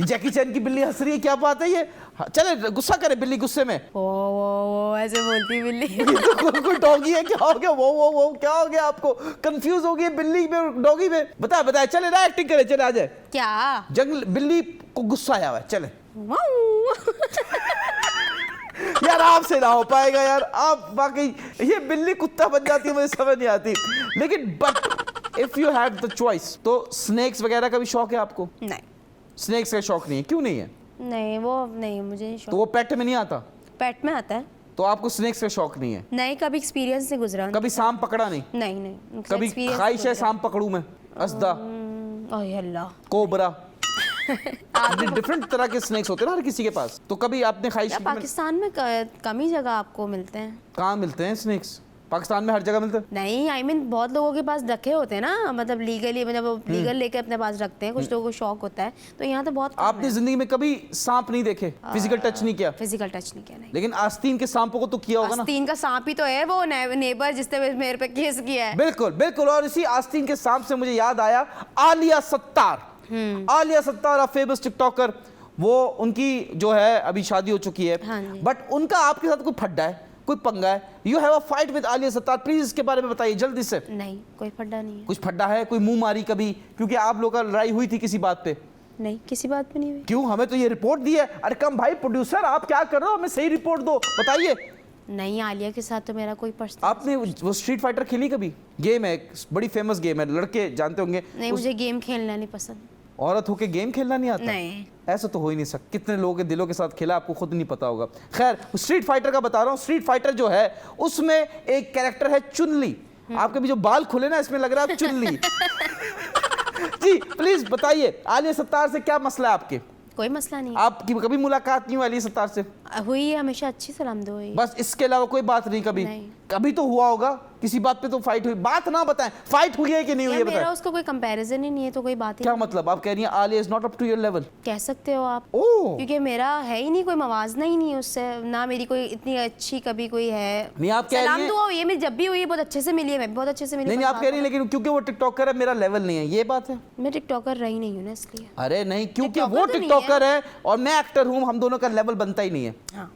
जैकी चैन की बिल्ली हंस रही है, क्या बात है ये? चले, गुस्सा करे बिल्ली, गुस्से में वो ऐसे बोलती बिल्ली। ये तो कोई डॉगी है, क्या हो गया? वो क्या हो गया आपको? कंफ्यूज हो गई बिल्ली में डॉगी में? बताए चले ना, एक्टिंग करे, चले आ जाए। क्या? जंगल बिल्ली को गुस्सा आया हुआ है, चले। यार आपसे ना हो पाएगा यार, आप वाकई ये बिल्ली कुत्ता बन जाती है, मुझे समझ नहीं आती। लेकिन but if you have the choice, तो स्नेक्स वगैरह का भी शौक है आपको? नहीं, स्नेक्स का शौक नहीं है? क्यों नहीं है? नहीं वो नहीं, मुझे तो वो पेट में नहीं आता? पेट में आता है। तो आपको स्नेक्स का शौक नहीं है? नहीं, कभी एक्सपीरियंस से गुजरा। कभी सांप पकड़ा नहीं? नहीं कभी ख्वाहिश है सांप पकड़ूं मैं? असदा, ओह अल्लाह, कोबरा, डिफरेंट तरह के स्नेक्स होते हैं ना हर किसी के पास। तो कभी आपने ख्वाहिश? पाकिस्तान में कम ही जगह आपको मिलते हैं। कहाँ मिलते हैं स्नेक्स? पाकिस्तान में हर जगह मिलते हैं? नहीं, आई मीन बहुत लोगों के पास रखे होते हैं ना, मतलब लीगली, मतलब लीगल लेके अपने पास रखते हैं। कुछ लोगों को शौक होता है, तो यहाँ तो बहुत। आपने जिंदगी में कभी सांप नहीं देखे? फिजिकल टच नहीं किया? फिजिकल टच नहीं किया। नहीं, लेकिन आस्तीन के सांपों को तो किया होगा ना? आस्तीन का सांप ही तो है वो नेबर जिसने मेरे पे केस किया है। बिल्कुल बिल्कुल। और इसी आस्तीन के सांप से मुझे याद आया Alia Sattar. Alia Sattar, a famous TikToker, वो उनकी जो है अभी शादी हो चुकी है, हाँ जी। बट उनका आपके साथ कोई फड्डा है, कोई पंगा है? You have a fight with Alia Sattar, please इसके बारे में बताइए जल्दी से। नहीं, कोई फड्डा नहीं है। कुछ फड्डा है? कोई मुंह मारी कभी? क्योंकि आप लोगों का लड़ाई हुई थी किसी बात पे। नहीं, किसी बात पे नहीं हुई। क्यों? हमें तो ये रिपोर्ट दी है। अरे कम भाई प्रोड्यूसर, आप क्या कर रहे हो? हमें सही रिपोर्ट दो, बताइए। नहीं, आलिया के साथ तो मेरा कोई पर्सनल। आपने वो स्ट्रीट फाइटर खेली कभी? गेम है, बड़ी फेमस गेम है, लड़के जानते होंगे। नहीं, मुझे गेम खेलना नहीं पसंद। औरत होके गेम खेलना नहीं आता? नहीं। ऐसा तो हो ही नहीं सकता। कितने लोगों के दिलों के साथ खेला आपको खुद नहीं पता होगा। खैर, स्ट्रीट फाइटर का बता रहा हूँ। स्ट्रीट फाइटर जो है उसमें एक कैरेक्टर है चुनली। आपके भी जो बाल खुले ना, इसमें लग रहा है चुनली। जी प्लीज बताइए, आलिया सत्तार से क्या मसला है आपके? कोई मसला नहीं आपकी कभी मुलाकात नहीं हुई आलिया सत्तार से? हुई है, हमेशा अच्छी सलाम दो हुई। बस इसके अलावा कोई बात नहीं? कभी नहीं। कभी तो हुआ होगा, किसी बात पे तो फाइट हुई। बात ना बताएं, फाइट हुई है कि नहीं हुई है मेरा बताएं। उसका कोई कंपैरिजन ही नहीं है, तो कोई बात ही क्या नहीं। मतलब आप कह रही हैं Alia is not up to your level? कह सकते हो आप, ओह क्योंकि मेरा है ही नहीं, कोई मवाजना ही नहीं है उससे, ना मेरी कोई इतनी अच्छी कभी कोई है। नहीं, आप कह रही सलाम हैं- दुआ हुई है, मैं जब भी हुई है बहुत अच्छे से मिली है, मैं भी बहुत अच्छे से मिली। नहीं आप कह रही हैं लेकिन क्योंकि वो टिकटॉकर है मेरा लेवल नहीं है, ये बात है? मैं टिकटॉकर रही नहीं हूँ ना, इसलिए। अरे नहीं, क्योंकि टिकटॉकर वो तो नहीं टिकटॉकर है और मैं एक्टर हूँ, हम दोनों का लेवल बनता ही नहीं है। हाँ,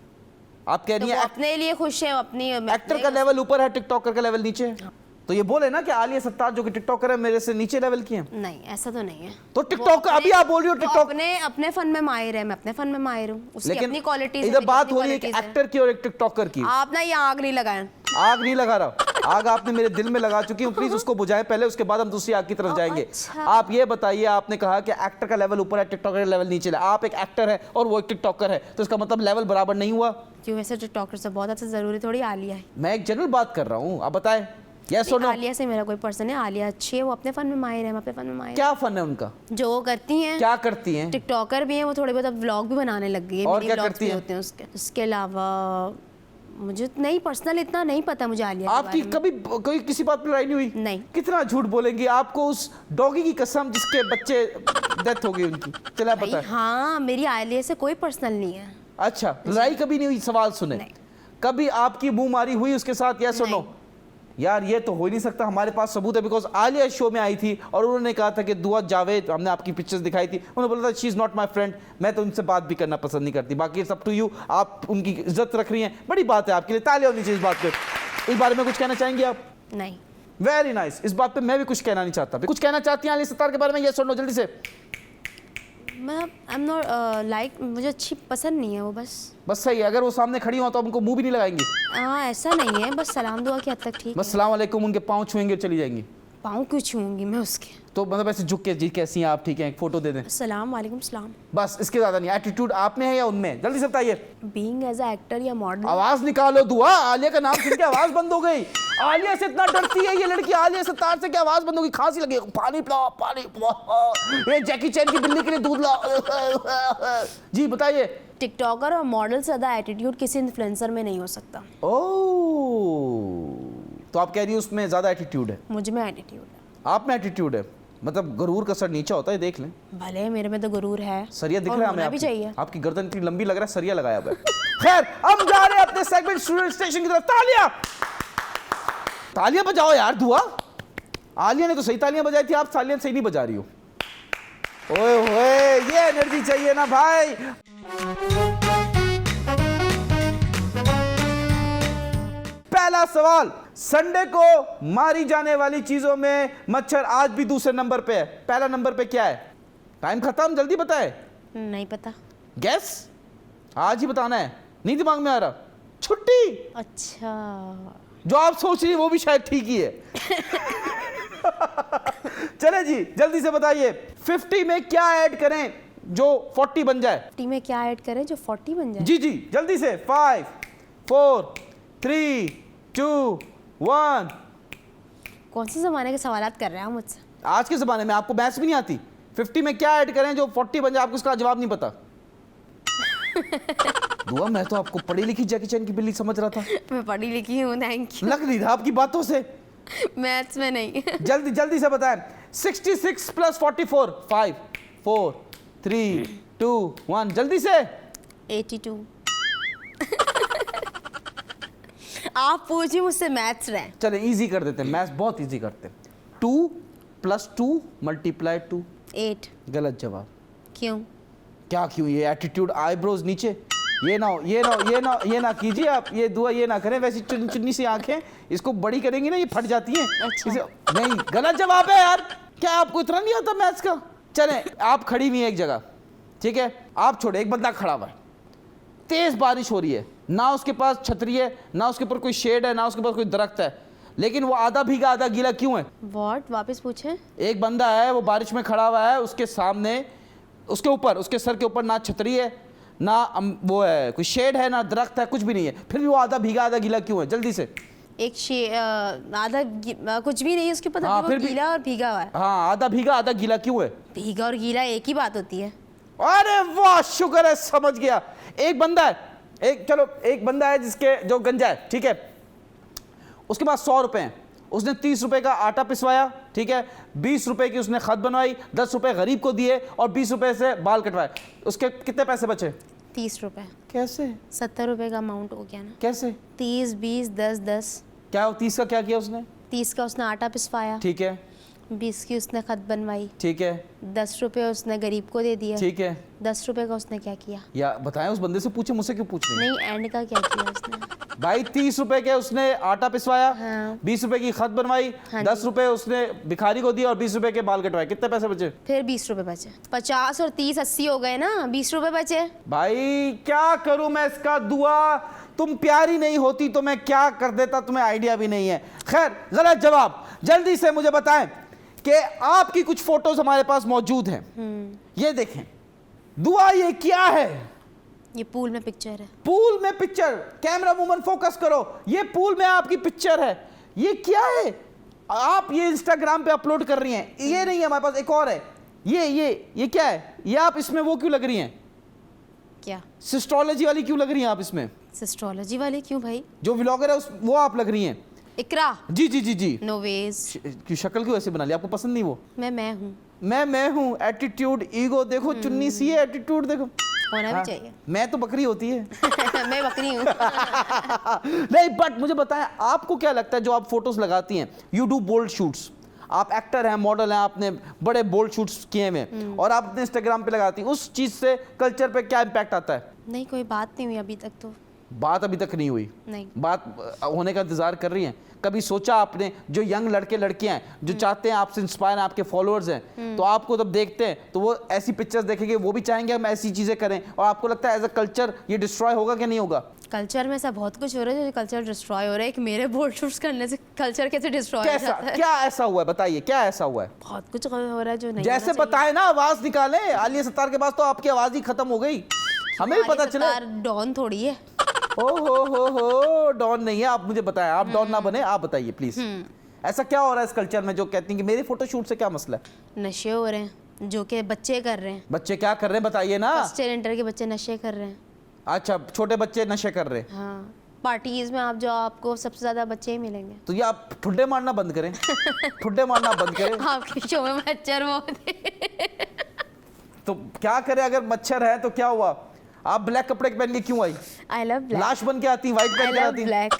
आप कह तो रही वो हैं अपने लिए खुश है, अपनी एक्टर का लेवल ऊपर है, टिकटॉकर का लेवल नीचे है। तो ये बोले ना कि आलिया सत्तार जो कि टिकटॉकर है मेरे से नीचे लेवल की है। नहीं, ऐसा तो नहीं है। तो टिकटॉकर, अभी आप बोल रही हो टिकटॉक, अपने फन में माहिर है, मैं अपने फन में माहिर हूँ, उसकी अपनी लेकिन क्वालिटीज इधर बात हो रही है कि एक्टर की और एक टिकटॉकर की। आप ना ये आग नहीं लगाएं। आग नहीं लगा रहा, आग आपने मेरे दिल में लगा चुकी हूँ, प्लीज उसको बुझाएं पहले, उसके बाद हम दूसरी आग की तरफ जाएंगे। अच्छा। आप ये बताइए, आपने कहा कि एक्टर का लेवल ऊपर है, टिकटॉकर का लेवल नीचे है। आप एक एक्टर है और वो एक टिकटॉकर है, तो इसका मतलब लेवल बराबर नहीं हुआ? क्यों, वैसे टिकटॉकर से बहुत अच्छा जरूरी थोड़ी आलिया है। मैं एक जनरल बात कर रहा हूँ, आप बताएं यस और नो। आलिया से मेरा कोई पर्सन है, आलिया अच्छी है, वो अपने फन में माहिर है, मैं अपने फन में माहिर क्या फन है उनका? हूँ। जो वो करती हैं, क्या करती हैं? टिकटॉकर भी हैं वो, थोड़े बहुत अब व्लॉग भी बनाने लग गई है। और मिनी क्या व्लॉग्स करती भी हैं? होते हैं उसके। उसके अलावा मुझे नहीं, पर्सनल इतना नहीं पता मुझे आलिया के आपकी बारे में। कभी कोई किसी बात पे लड़ाई नहीं हुई? नहीं। कितना झूठ बोलेंगी, आपको उस डॉगी की कसम जिसके बच्चे डेथ हो गई उनकी, चला भाई, पता है? हाँ, मेरी आलिया से कोई पर्सनल नहीं है। अच्छा, लड़ाई कभी नहीं हुई? सवाल सुने, नहीं। कभी आपकी मुंह मारी हुई उसके साथ, यस और नो? यार ये तो हो ही नहीं सकता, हमारे पास सबूत है। बिकॉज आलिया शो में आई थी और उन्होंने कहा था कि दुआ जावेद, हमने आपकी पिक्चर्स दिखाई थी, उन्होंने बोला था she is not my friend, मैं तो उनसे बात भी करना पसंद नहीं करती। बाकी इट्स अप टू यू, आप उनकी इज्जत रख रही हैं, बड़ी बात है, आपके लिए तालियां होनी चाहिए इस बात पे। इस बारे में कुछ कहना चाहेंगे आप? नहीं। Very nice. इस बात पे मैं भी कुछ कहना नहीं चाहता। कुछ कहना चाहती हैं आलिया सत्तार के बारे में, यस और नो, जल्दी से? मैं आई एम नॉट लाइक, मुझे अच्छी पसंद नहीं है वो, बस सही है। अगर वो सामने खड़ी हो तो आप उनको मुंह भी नहीं लगाएंगी? हाँ, ऐसा नहीं है, बस सलाम दुआ की हद तक ठीक बस सलाम अलैकुम उनके पाँव छुएंगे और चली जाएंगी? पाँव क्यों छूऊंगी मैं उसके? तो मतलब ऐसे झुक के, जी कैसी हैं आप, ठीक है, एक फोटो दे दें, सलाम वालेकुम सलाम। बस इसके ज़्यादा नहीं। एटीट्यूड आप में है या उनमें? जल्दी से बताइए। बीइंग एज अ एक्टर या मॉडल। आवाज निकालो दुआ, आलिया का नाम सुन के आवाज बंद हो गई। आलिया से इतना डरती है ये लड़की, आलिया सत्तार से क्या आवाज बंद होगी? खांसी लगी, पानी पिलाओ, पानी पिलाओ, ये जैकी चैन की बिल्ली के लिए दूध लाओ। जी बताइए। टिकटॉकर और मॉडल से ज़्यादा एटीट्यूड किसी इन्फ्लुएंसर में नहीं हो सकता। ओह, तो आप कह रही है उसमें ज्यादा एटीट्यूड है? मुझ में एटीट्यूड है। आप में एटीट्यूड है, मतलब गरूर का सर नीचा होता है, देख लें। भले मेरे में तो गुरूर है, सरिया दिख और रहा है होना हमें भी आपकी। चाहिए। आपकी गर्दन इतनी लंबी लग रहा है, सरिया लगाया हुआ है। खैर, हम जा रहे हैं अपने सेगमेंट स्टूडेंट स्टेशन की तरफ। तालियां तालियां बजाओ यार दुआ। आलिया ने तो सही तालियां बजाई थी, आप तालियां सही नहीं बजा रही हो। ओए होए, ये एनर्जी चाहिए ना भाई। पहला सवाल, संडे को मारी जाने वाली चीजों में मच्छर आज भी दूसरे नंबर पे है, पहला नंबर पे क्या है? टाइम खत्म, जल्दी बताए। नहीं पता। गैस आज ही बताना है, नहीं दिमाग में आ रहा। छुट्टी। अच्छा, जो आप सोच रही हैं वो भी शायद ठीक ही है। चले जी, जल्दी से बताइए, 50 में क्या ऐड करें जो 40 बन जाए? 50 में क्या ऐड करें जो 40 बन जाए? जी जी, जल्दी से। 5 4 3 2 1। कौन से ज़माने के सवालात कर रहे हैं आप मुझसे? आज के ज़माने में आपको मैथ्स भी नहीं आती? 50 में क्या ऐड करें जो 40 बन जाए? आपको इसका जवाब नहीं पता? दुआ, मैं तो आपको पढ़ी लिखी जैकी चैन की बिल्ली समझ रहा था। मैं पढ़ी लिखी हूँ, थैंक यू। लग नहीं रहा आपकी बातों से। मैथ्स में नहीं। जल्दी जल्दी से बताएं। 66 प्लस 44। 5 4 3 2 1, जल्दी से। 82। आप पूछिए मुझसे मैथ्स रहे। चले इजी कर देते हैं, मैथ्स बहुत इजी करते हैं। 2 + 2 × 2। 8। गलत जवाब। क्यों? क्या क्यों? ये एटीट्यूड, आईब्रोज नीचे, ये ना कीजिए आप। ये दुआ ये ना करें, वैसी चुन्नी सी आंखें, इसको बड़ी करेंगी ना ये फट जाती हैं। अच्छा। नहीं, गलत जवाब है यार। क्या आपको इतना नहीं आता मैथ्स का? चले, आप खड़ी हुई हैं एक जगह, ठीक है, आप छोड़े, एक बंदा खड़ा हुआ है, तेज बारिश हो रही है, ना उसके पास छतरी है, ना उसके ऊपर कोई शेड है, ना उसके पास कोई दरख्त है, लेकिन वो आधा भीगा आधा गीला क्यों है? व्हाट? वापस पूछें। एक बंदा है, वो बारिश में खड़ा हुआ है, उसके सामने, उसके ऊपर, उसके सर के ऊपर ना छतरी है, ना वो है कोई शेड है, ना दरख्त है, कुछ भी नहीं है, फिर भी वो आधा भीगा आधा गीला क्यों है? जल्दी से। एक कुछ भी नहीं, उसके ऊपर हाँ, वो फिर भी- गीला और भीगा हुआ है। हाँ, आधा भीगा आधा गीला क्यों है? भीगा और गीला एक ही बात होती है। अरे वाह, शुक्र है, समझ गया। एक बंदा है, एक बंदा है जिसके जो गंजा है, ठीक है, उसके पास 100 रुपए हैं, उसने 30 रुपए का आटा पिसवाया, ठीक है, 20 रुपए की उसने खत बनवाई, 10 रुपए गरीब को दिए और 20 रुपए से बाल कटवाए, उसके कितने पैसे बचे? 30 रुपए। कैसे? 70 रुपए का अमाउंट हो गया ना। कैसे? 30, 20, 10, 10। क्या 30 का क्या किया उसने? 30 का उसने आटा पिसवाया, ठीक है, 20 की उसने खत बनवाई, ठीक है, 10 रुपए उसने गरीब को दे दिया, ठीक है। 10 रुपए का उसने क्या किया? या बताएं, उस बंदे से पूछे, मुझसे क्यों पूछ रही हैं? नहीं, एंड का क्या किया उसने? भाई 30 रुपए के उसने आटा पिसवाया, हाँ। 20 रुपए की खत बनवाई, हाँ 10 रुपए उसने भिखारी को दिए और 20 रुपए के बाल कटवाए, कितने पैसे बचे? फिर 20 रुपए बचे। 50 और 30 80 हो गए ना, 20 रुपए बचे। भाई क्या करूं मैं इसका दुआ, तुम प्यारी नहीं होती तो मैं क्या कर देता, तुम्हें आइडिया भी नहीं है। खैर, गलत जवाब। जल्दी से मुझे बताएं कि आपकी कुछ फोटोज हमारे पास मौजूद हैं, ये देखें। दुआ, ये क्या है? ये पूल में पिक्चर है। पूल में पिक्चर, कैमरा वूमन फोकस करो, ये पूल में आपकी पिक्चर है, ये क्या है? आप ये इंस्टाग्राम पे अपलोड कर रही हैं, ये नहीं है हमारे पास, एक और है, ये क्या है? ये आप इसमें वो क्यों लग रही हैं? क्या? सिस्ट्रोलॉजी वाली क्यों लग रही हैं आप इसमें? सिस्ट्रोलॉजी वाले क्यों भाई? जो व्लॉगर है वो आप लग रही हैं। इकरा। जी जी जी जी। No ways. क्यों शक्ल क्यों ऐसे बना ली? आपको पसंद नहीं वो? मैं हूँ। मैं हूँ, एटीट्यूड, ईगो देखो, चुन्नी सी है, एटीट्यूड देखो। होना हाँ, भी चाहिए। मैं तो बकरी होती है। मैं बकरी हूँ। नहीं, बट मुझे बताएं, आपको क्या लगता है जो आप फोटोज लगाती हैं, यू डू बोल्ड शूट्स, आप एक्टर हैं, मॉडल हैं, आपने बड़े बोल्ड शूट्स किए हुए हैं और आप अपने इंस्टाग्राम पे लगाती हैं, उस चीज से कल्चर पे क्या इम्पैक्ट आता है? नहीं, कोई बात नहीं हुई अभी तक तो। बात अभी तक नहीं हुई? नहीं। बात होने का इंतजार कर रही हैं? कभी सोचा आपने, जो यंग लड़के लड़कियां हैं जो चाहते हैं आपसे इंस्पायर हैं, आपके फॉलोअर्स हैं, तो आपको जब देखते हैं तो वो ऐसी पिक्चर्स देखेंगे, वो भी चाहेंगे हम ऐसी चीजें करें, और आपको लगता है एज अ कल्चर ये डिस्ट्रॉय होगा कि नहीं होगा? कल्चर में ऐसा बहुत कुछ हो रहा है जो कल्चर डिस्ट्रॉय हो रहा है। एक मेरे बोल्ड शूट्स करने से कल्चर कैसे डिस्ट्रॉय हो कैसा, जाता है? क्या ऐसा हुआ है? बताइए, क्या ऐसा हुआ है? बहुत कुछ हो रहा है जो नहीं जैसे होना चाहिए। बताए ना, आवाज निकालें। आलिया सत्तार के पास तो आपकी आवाज ही खत्म हो गई, हमें भी पता चला। डॉन थोड़ी है। ओ हो, डॉन नहीं है। आप मुझे बताएं, आप डॉन ना बने, आप बताइए प्लीज। ऐसा क्या हो रहा है इस कल्चर में जो कहती हैं कि मेरे फोटोशूट से क्या मसला है? नशे हो रहे हैं जो कि बच्चे कर रहे हैं। बच्चे क्या कर रहे हैं बताइए ना। फर्स्ट ईयर इंटर के बच्चे नशे कर रहे हैं। अच्छा, छोटे बच्चे नशे कर रहे हैं। हाँ, पार्टीज में आप जो आपको सबसे ज्यादा बच्चे ही मिलेंगे। तो ये आप ठुड्डे मारना बंद करें। ठुड्डे मारना बंद करें। आपके शो में मच्छर बहुत तो क्या करें, अगर मच्छर है तो क्या हुआ? आप ब्लैक कपड़े पहन के क्यों आई? I love black. लाश बन के आती, व्हाइट आई पहन के लव आती। Black.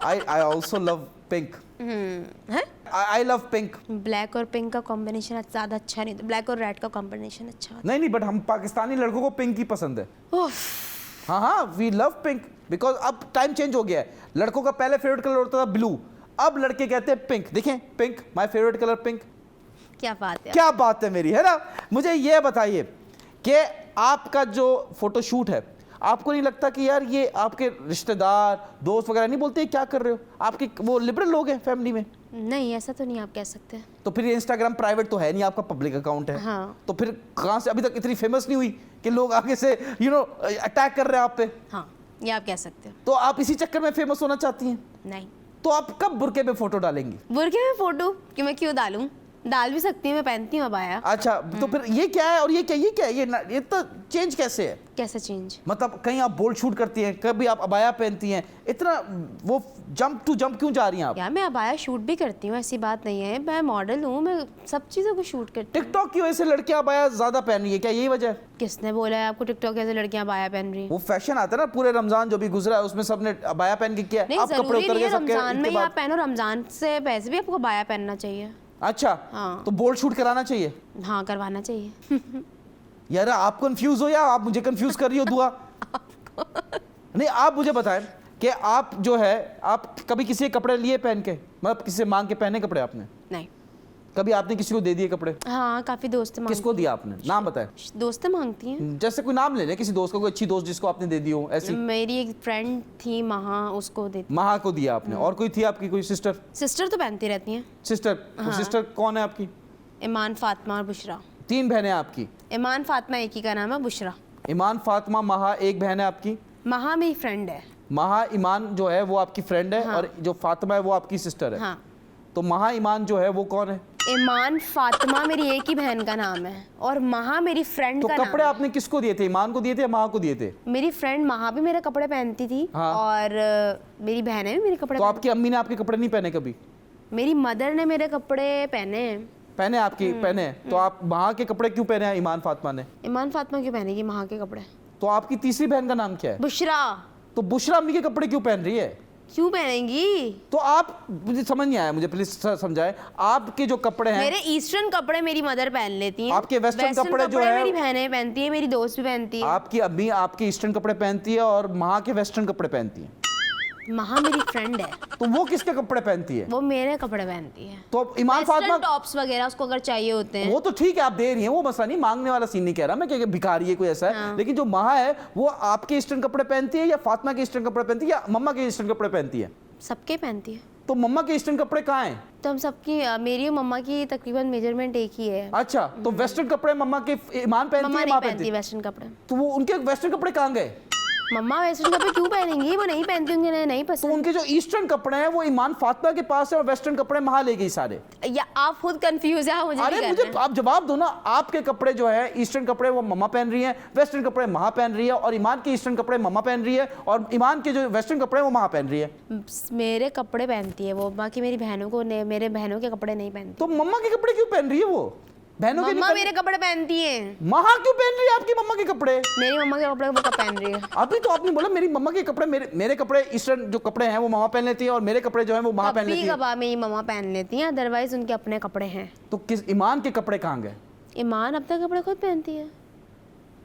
I also love pink. है? I love pink. ब्लैक और पिंक का कॉम्बिनेशन ज्यादा अच्छा नहीं, ब्लैक और रेड का कॉम्बिनेशन अच्छा होता नहीं, बट हम पाकिस्तानी लड़कों को पिंक ही पसंद है। है। उफ। हाँ, वी लव पिंक बिकॉज अब टाइम चेंज हो गया है। लड़कों का पहले फेवरेट कलर होता था ब्लू, अब लड़के कहते हैं पिंक। देखें, pink my favourite colour, pink. क्या बात है। क्या बात है मेरी, है ना? मुझे ये बताइए कि आपका जो फोटोशूट है, आपको नहीं लगता कि यार ये आपके रिश्तेदार दोस्त वगैरह नहीं बोलते क्या कर रहे हो? आपके वो लिबरल लोग हैं फैमिली में, नहीं ऐसा तो नहीं आप कह सकते। तो फिर ये इंस्टाग्राम प्राइवेट तो है नहीं, आपका पब्लिक अकाउंट है। हाँ। तो फिर कहाँ से अभी तक इतनी फेमस नहीं हुई कि लोग आगे से अटैक कर रहे हैं आप पे? हाँ, ये आप कह सकते हो। तो आप इसी चक्कर में फेमस होना चाहती हैं? नहीं, तो आप कब बुरके पे फोटो डालेंगी? बुरके में फोटो कि मैं क्यों डालूं? डाल भी सकती हूँ, मैं पहनती हूँ अबाया। अच्छा, तो फिर ये क्या है और ये क्या है? ये तो चेंज कैसे है? कैसे चेंज? मतलब कहीं आप बोल्ड शूट करती हैं, कभी आप अबाया पहनती हैं, इतना वो जंप टू जंप क्यों जा रही हैं आप? यार मैं अबाया शूट भी करती हूँ, ऐसी बात नहीं है। मैं मॉडल हूँ, मैं सब चीज़ों को शूट करती हूँ। टिकटॉक की वजह से लड़कियां अबाया ज्यादा पहन रही है, क्या यही वजह है? किसने बोला है आपको टिकटॉक कैसे लड़कियां अबाया पहन रही हैं? वो फैशन आता है ना, पूरे रमजान जो भी गुजरा है उसमें सबने अबाया पहन के किया। नहीं, अब कपड़े जरूरी उतर नहीं गए है सबके रमजान में इनके ही बाद। आप पहनो, रमजान से वैसे भी आपको अबाया पहनना चाहिए। अच्छा, हाँ। तो बोल्ड शूट कराना चाहिए? हाँ, करवाना चाहिए। यार आप कंफ्यूज हो या आप मुझे कंफ्यूज कर रही हो दुआ? नहीं, आप मुझे बताएं कि आप जो है, आप कभी किसी के कपड़े लिए पहन के, मतलब किसी से मांग के पहने कपड़े आपने? नहीं। कभी आपने किसी को दे दिए कपड़े? हाँ, काफी दोस्त मांगती किसको दिया आपने? नाम बताएं। दोस्तें मांगती हैं। जैसे कोई नाम ले ले किसी दोस्त का, कोई अच्छी दोस्त जिसको आपने दे दी हो ऐसी। मेरी एक फ्रेंड थी महा, उसको देती। महा को दिया आपने। और कोई थी आपकी कोई सिस्टर? सिस्टर तो पहनती रहती हैं। सिस्टर? सिस्टर कौन है आपकी? ईमान, फातिमा और बुशरा। 3 बहनें आपकी? ईमान फातिमा एक ही का नाम है, बुशरा। ईमान, फातिमा, महा, एक बहन है आपकी? महा मेरी फ्रेंड है। महा ईमान जो है वो आपकी फ्रेंड है। और जो फातिमा है वो आपकी सिस्टर है। हाँ। तो महा ईमान जो है वो कौन है? ईमान फातिमा मेरी एक ही बहन का नाम है और महा मेरी फ्रेंड तो का नाम कपड़े है। आपने किसको दिए थे? ईमान को दिए थे या महा को दिए थे? मेरी फ्रेंड महा भी मेरे कपड़े पहनती थी। हाँ। और मेरी बहनें भी मेरे कपड़े तो आपकी अम्मी ने आपके कपड़े नहीं पहने कभी? मेरी मदर ने मेरे कपड़े पहने हैं। पहने आपकी? पहने। तो आप महा के कपड़े क्यों पहने हैं ईमान फातिमा ने? ईमान फातिमा क्यों पहनेगी महा के कपड़े? तो आपकी तीसरी बहन का नाम क्या है? बुशरा। तो बुशरा अम्मी के कपड़े क्यों पहन रही है? क्यों पहनेंगी? तो आप, मुझे समझ नहीं आया, मुझे प्लीज समझाए। आपके जो कपड़े हैं, मेरे ईस्टर्न कपड़े मेरी मदर पहन लेती हैं। आपके वेस्टर्न कपड़े जो है मेरी बहनें पहनती है, मेरी दोस्त भी पहनती है। आपकी अम्मी आपके ईस्टर्न कपड़े पहनती है और महा के वेस्टर्न कपड़े पहनती है। महा मेरी फ्रेंड है, तो वो किसके कपड़े पहनती है? वो मेरे कपड़े पहनती है। तो ईमान फातिमा टॉप्स वगैरह उसको अगर चाहिए होते हैं। वो तो ठीक है, आप दे रही हैं, वो मसला नहीं, मांगने वाला सीन नहीं कह रहा मैं कि भिखारी है कोई ऐसा है। हाँ। लेकिन जो महा है वो आपके ईस्टर्न कपड़े पहनती है या फातिमा के ईस्टर्न कपड़े पहनती है या मम्मा के ईस्टर्न कपड़े पहनती है? सबके पहनती है। तो मम्मा के ईस्टर्न कपड़े कहाँ हैं? तो हम सबकी, मेरी और मम्मा की तकरीबन मेजरमेंट एक ही है। अच्छा, तो वेस्टर्न कपड़े मम्मा के ईमान पहनती मम्मा है, नहीं माँ पहनती पहनती है? वेस्टर्न कपड़े। तो वो उनके वेस्टर्न कपड़े कहाँ गए? मम्मा वेस्टर्न कपड़े क्यों पहनेंगी? वो नहीं पहनती, उन्हें नहीं तो पसंद। उनके जो ईस्टर्न कपड़े हैं वो ईमान फातिमा के पास है और वेस्टर्न कपड़े महा ले गई सारे। या आप खुद कंफ्यूज है, मुझे अरे नहीं मुझे करना है। आप जवाब दो ना। आपके कपड़े जो है ईस्टर्न कपड़े वो मम्मा पहन रही हैं, वेस्टर्न कपड़े महा पहन रही है, और ईमान के ईस्टर्न कपड़े मम्मा पहन रही है और ईमान के जो वेस्टर्न कपड़े वो महा पहन रही है। मेरे कपड़े पहनती है वो, बाकी मेरी बहनों को मेरे बहनों के कपड़े नहीं पहनती। तो मम्मा के कपड़े क्यों पहन रही है वो? बहनों के मम्मा नहीं मेरे कपड़े पहनती है। महा क्यों पहन रही है आपकी मम्मा के कपड़े? मेरी मम्मा के कपड़े वो कब पहन रही है? अभी तो आपने बोला मेरी मम्मा के कपड़े, मेरे कपड़े ईस्टर्न जो कपड़े हैं वो मम्मा पहन लेती है और मेरे कपड़े जो हैं वो महा पहन लेती कभी है। कभार मेरी मम्मा पहन लेती हैं, अदरवाइज उनके अपने कपड़े हैं। तो किस ईमान के कपड़े कहाँ गए? ईमान अपने कपड़े खुद पहनती है।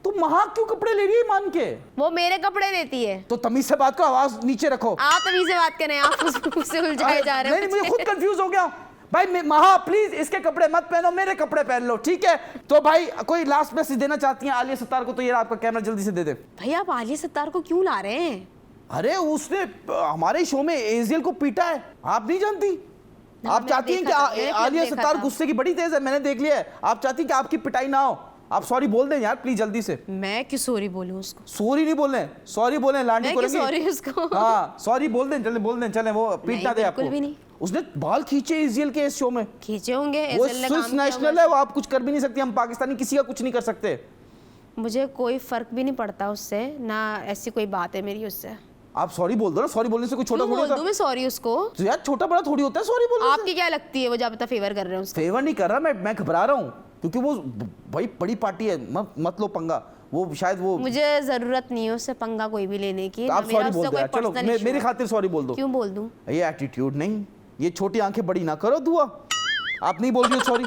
तो महा क्यों कपड़े ले रही है ईमान के? वो मेरे कपड़े लेती है। तो तमीज से बात करो, आवाज नीचे रखो। आप तभी से बात करें, आप उससे उलझाए जा रहे नहीं, मुझे खुद कंफ्यूज हो गया हूं। भाई महा प्लीज इसके कपड़े मत पहनो, मेरे कपड़े पहन लो, ठीक है? तो भाई कोई लास्ट मैसेज देना चाहती हैं आलिया सत्तार को? तो ये आपका कैमरा जल्दी से दे दे। भैया आप आलिया सत्तार को क्यों ला रहे हैं? अरे उसने हमारे शो में एजियल को पीटा है, आप नहीं जानती? आप मैंने चाहती हैं कि देखा था, मैंने आलिया देखा सत्तार था। गुस्से की बड़ी तेज है, मैंने देख लिया है। आप चाहती हैं कि आपकी पिटाई ना हो? आप सॉरी बोल दें यार प्लीज जल्दी से। मैं क्यों सॉरी बोलूं उसको? सॉरी नहीं बोल रहे, सॉरी बोले लांडी मैं को क्यों सॉरी उसको? हाँ सॉरी बोल दें, जल्दी बोल दें, चलें, वो पीट ना दे आपको। बिल्कुल भी नहीं। उसने बाल खींचे एजियल के इस शो में। खींचे होंगे, वो एज़ल ने स्विस काम किया नेशनल है, वो आप कुछ कर भी नहीं सकती, हम पाकिस्तानी किसी का कुछ नहीं कर सकते। होगा। मुझे कोई फर्क भी नहीं पड़ता उससे, ना ऐसी कोई बात है मेरी उससे। आप सॉरी बोल दो ना, सॉरी बोलने से कोई छोटा क्यों थोड़ी बोल होता दूं मैं सॉरी उसको? तो यार छोटा बड़ा थोड़ी होता है सॉरी बोलने से। आपकी क्या लगती है वो ज्यादा फेवर कर रहे हैं उसका? फेवर नहीं कर रहा मैं घबरा रहा हूँ क्योंकि वो भाई बड़ी पार्टी है, मत लो पंगा। वो शायद वो, मुझे जरूरत नहीं है उससे पंगा कोई भी लेने की। तो आप ना मेरा सॉरी बोल उससे दो कोई यार, चलो personal issue मेरी है। खातिर सॉरी बोल दो। क्यों बोल दूं? ये एटीट्यूड नहीं, ये छोटी आंखें बड़ी ना करो दुआ। आप नहीं बोल रही हो सॉरी,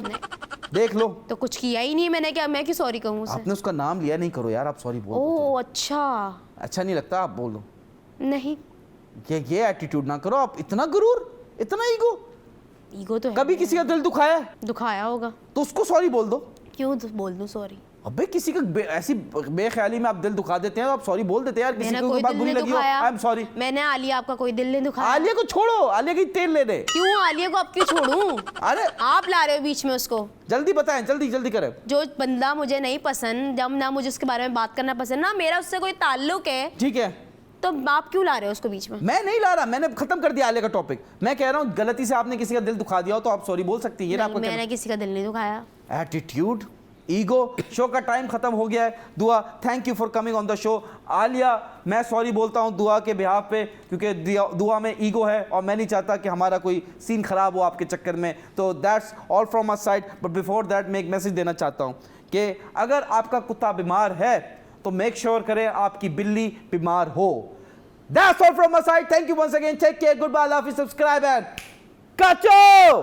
देख लो। तो कुछ किया ही नहीं मैंने, क्या मैं क्यों सॉरी कहूँ उसे? आपने उसका नाम लिया नहीं, करो यार आप सॉरी बोल दो। ओह अच्छा। अच्छा नहीं लगता, आप बोल दो। नहीं, ये एटीट्यूड ना करो आप, इतना गुरूर, इतना ईगो। ईगो तो है। कभी किसी का दिल दुखाया है दुखाया होगा तो उसको सॉरी बोल दो। क्यों बोल दूं सॉरी? अबे किसी का ऐसी बेख्याली में आप दिल दुखा देते हैं तो आप सॉरी बोल देते हैं यार। किसी मैंने को कोई बात दिल बुरी नहीं लगी हो, दुखाया। I am sorry. मैंने आलिया आपका कोई दिल नहीं दुखाया। आलिया को छोड़ो, आलिया की तेल ले दे। क्यों आलिया को आप क्यों छोड़ूं? अरे आप ला रहे हो बीच में उसको। जल्दी बताएं, जल्दी जल्दी करें। जो बंदा मुझे नहीं पसंद, जब ना मुझे उसके बारे में बात करना पसंद, ना मेरा उससे कोई ताल्लुक है, ठीक है, तो आप क्यों ला रहे हो उसको बीच में? मैं नहीं ला रहा, मैंने खत्म कर दिया आलिया का टॉपिक। मैं कह रहा हूँ गलती से आपने किसी का दिल दुखा दिया हो तो आप सॉरी बोल सकती है। ये नहीं, मैंने किसी का दिल नहीं दुखाया। Attitude, ego. शो का टाइम खत्म हो गया है। Dua, thank you for coming on the show. Alia, मैं सॉरी बोलता हूँ दुआ के बिहाफ पे, क्योंकि दुआ में ईगो है और मैं नहीं चाहता कि हमारा कोई सीन खराब हो आपके चक्कर में। तो that's all from my side, but before that मैं एक मैसेज देना चाहता हूँ कि अगर आपका कुत्ता बीमार है तो मेक श्योर करें आपकी बिल्ली बीमार हो। That's all from my side, thank you once again, take care, good bye, love you, subscribe and काचो।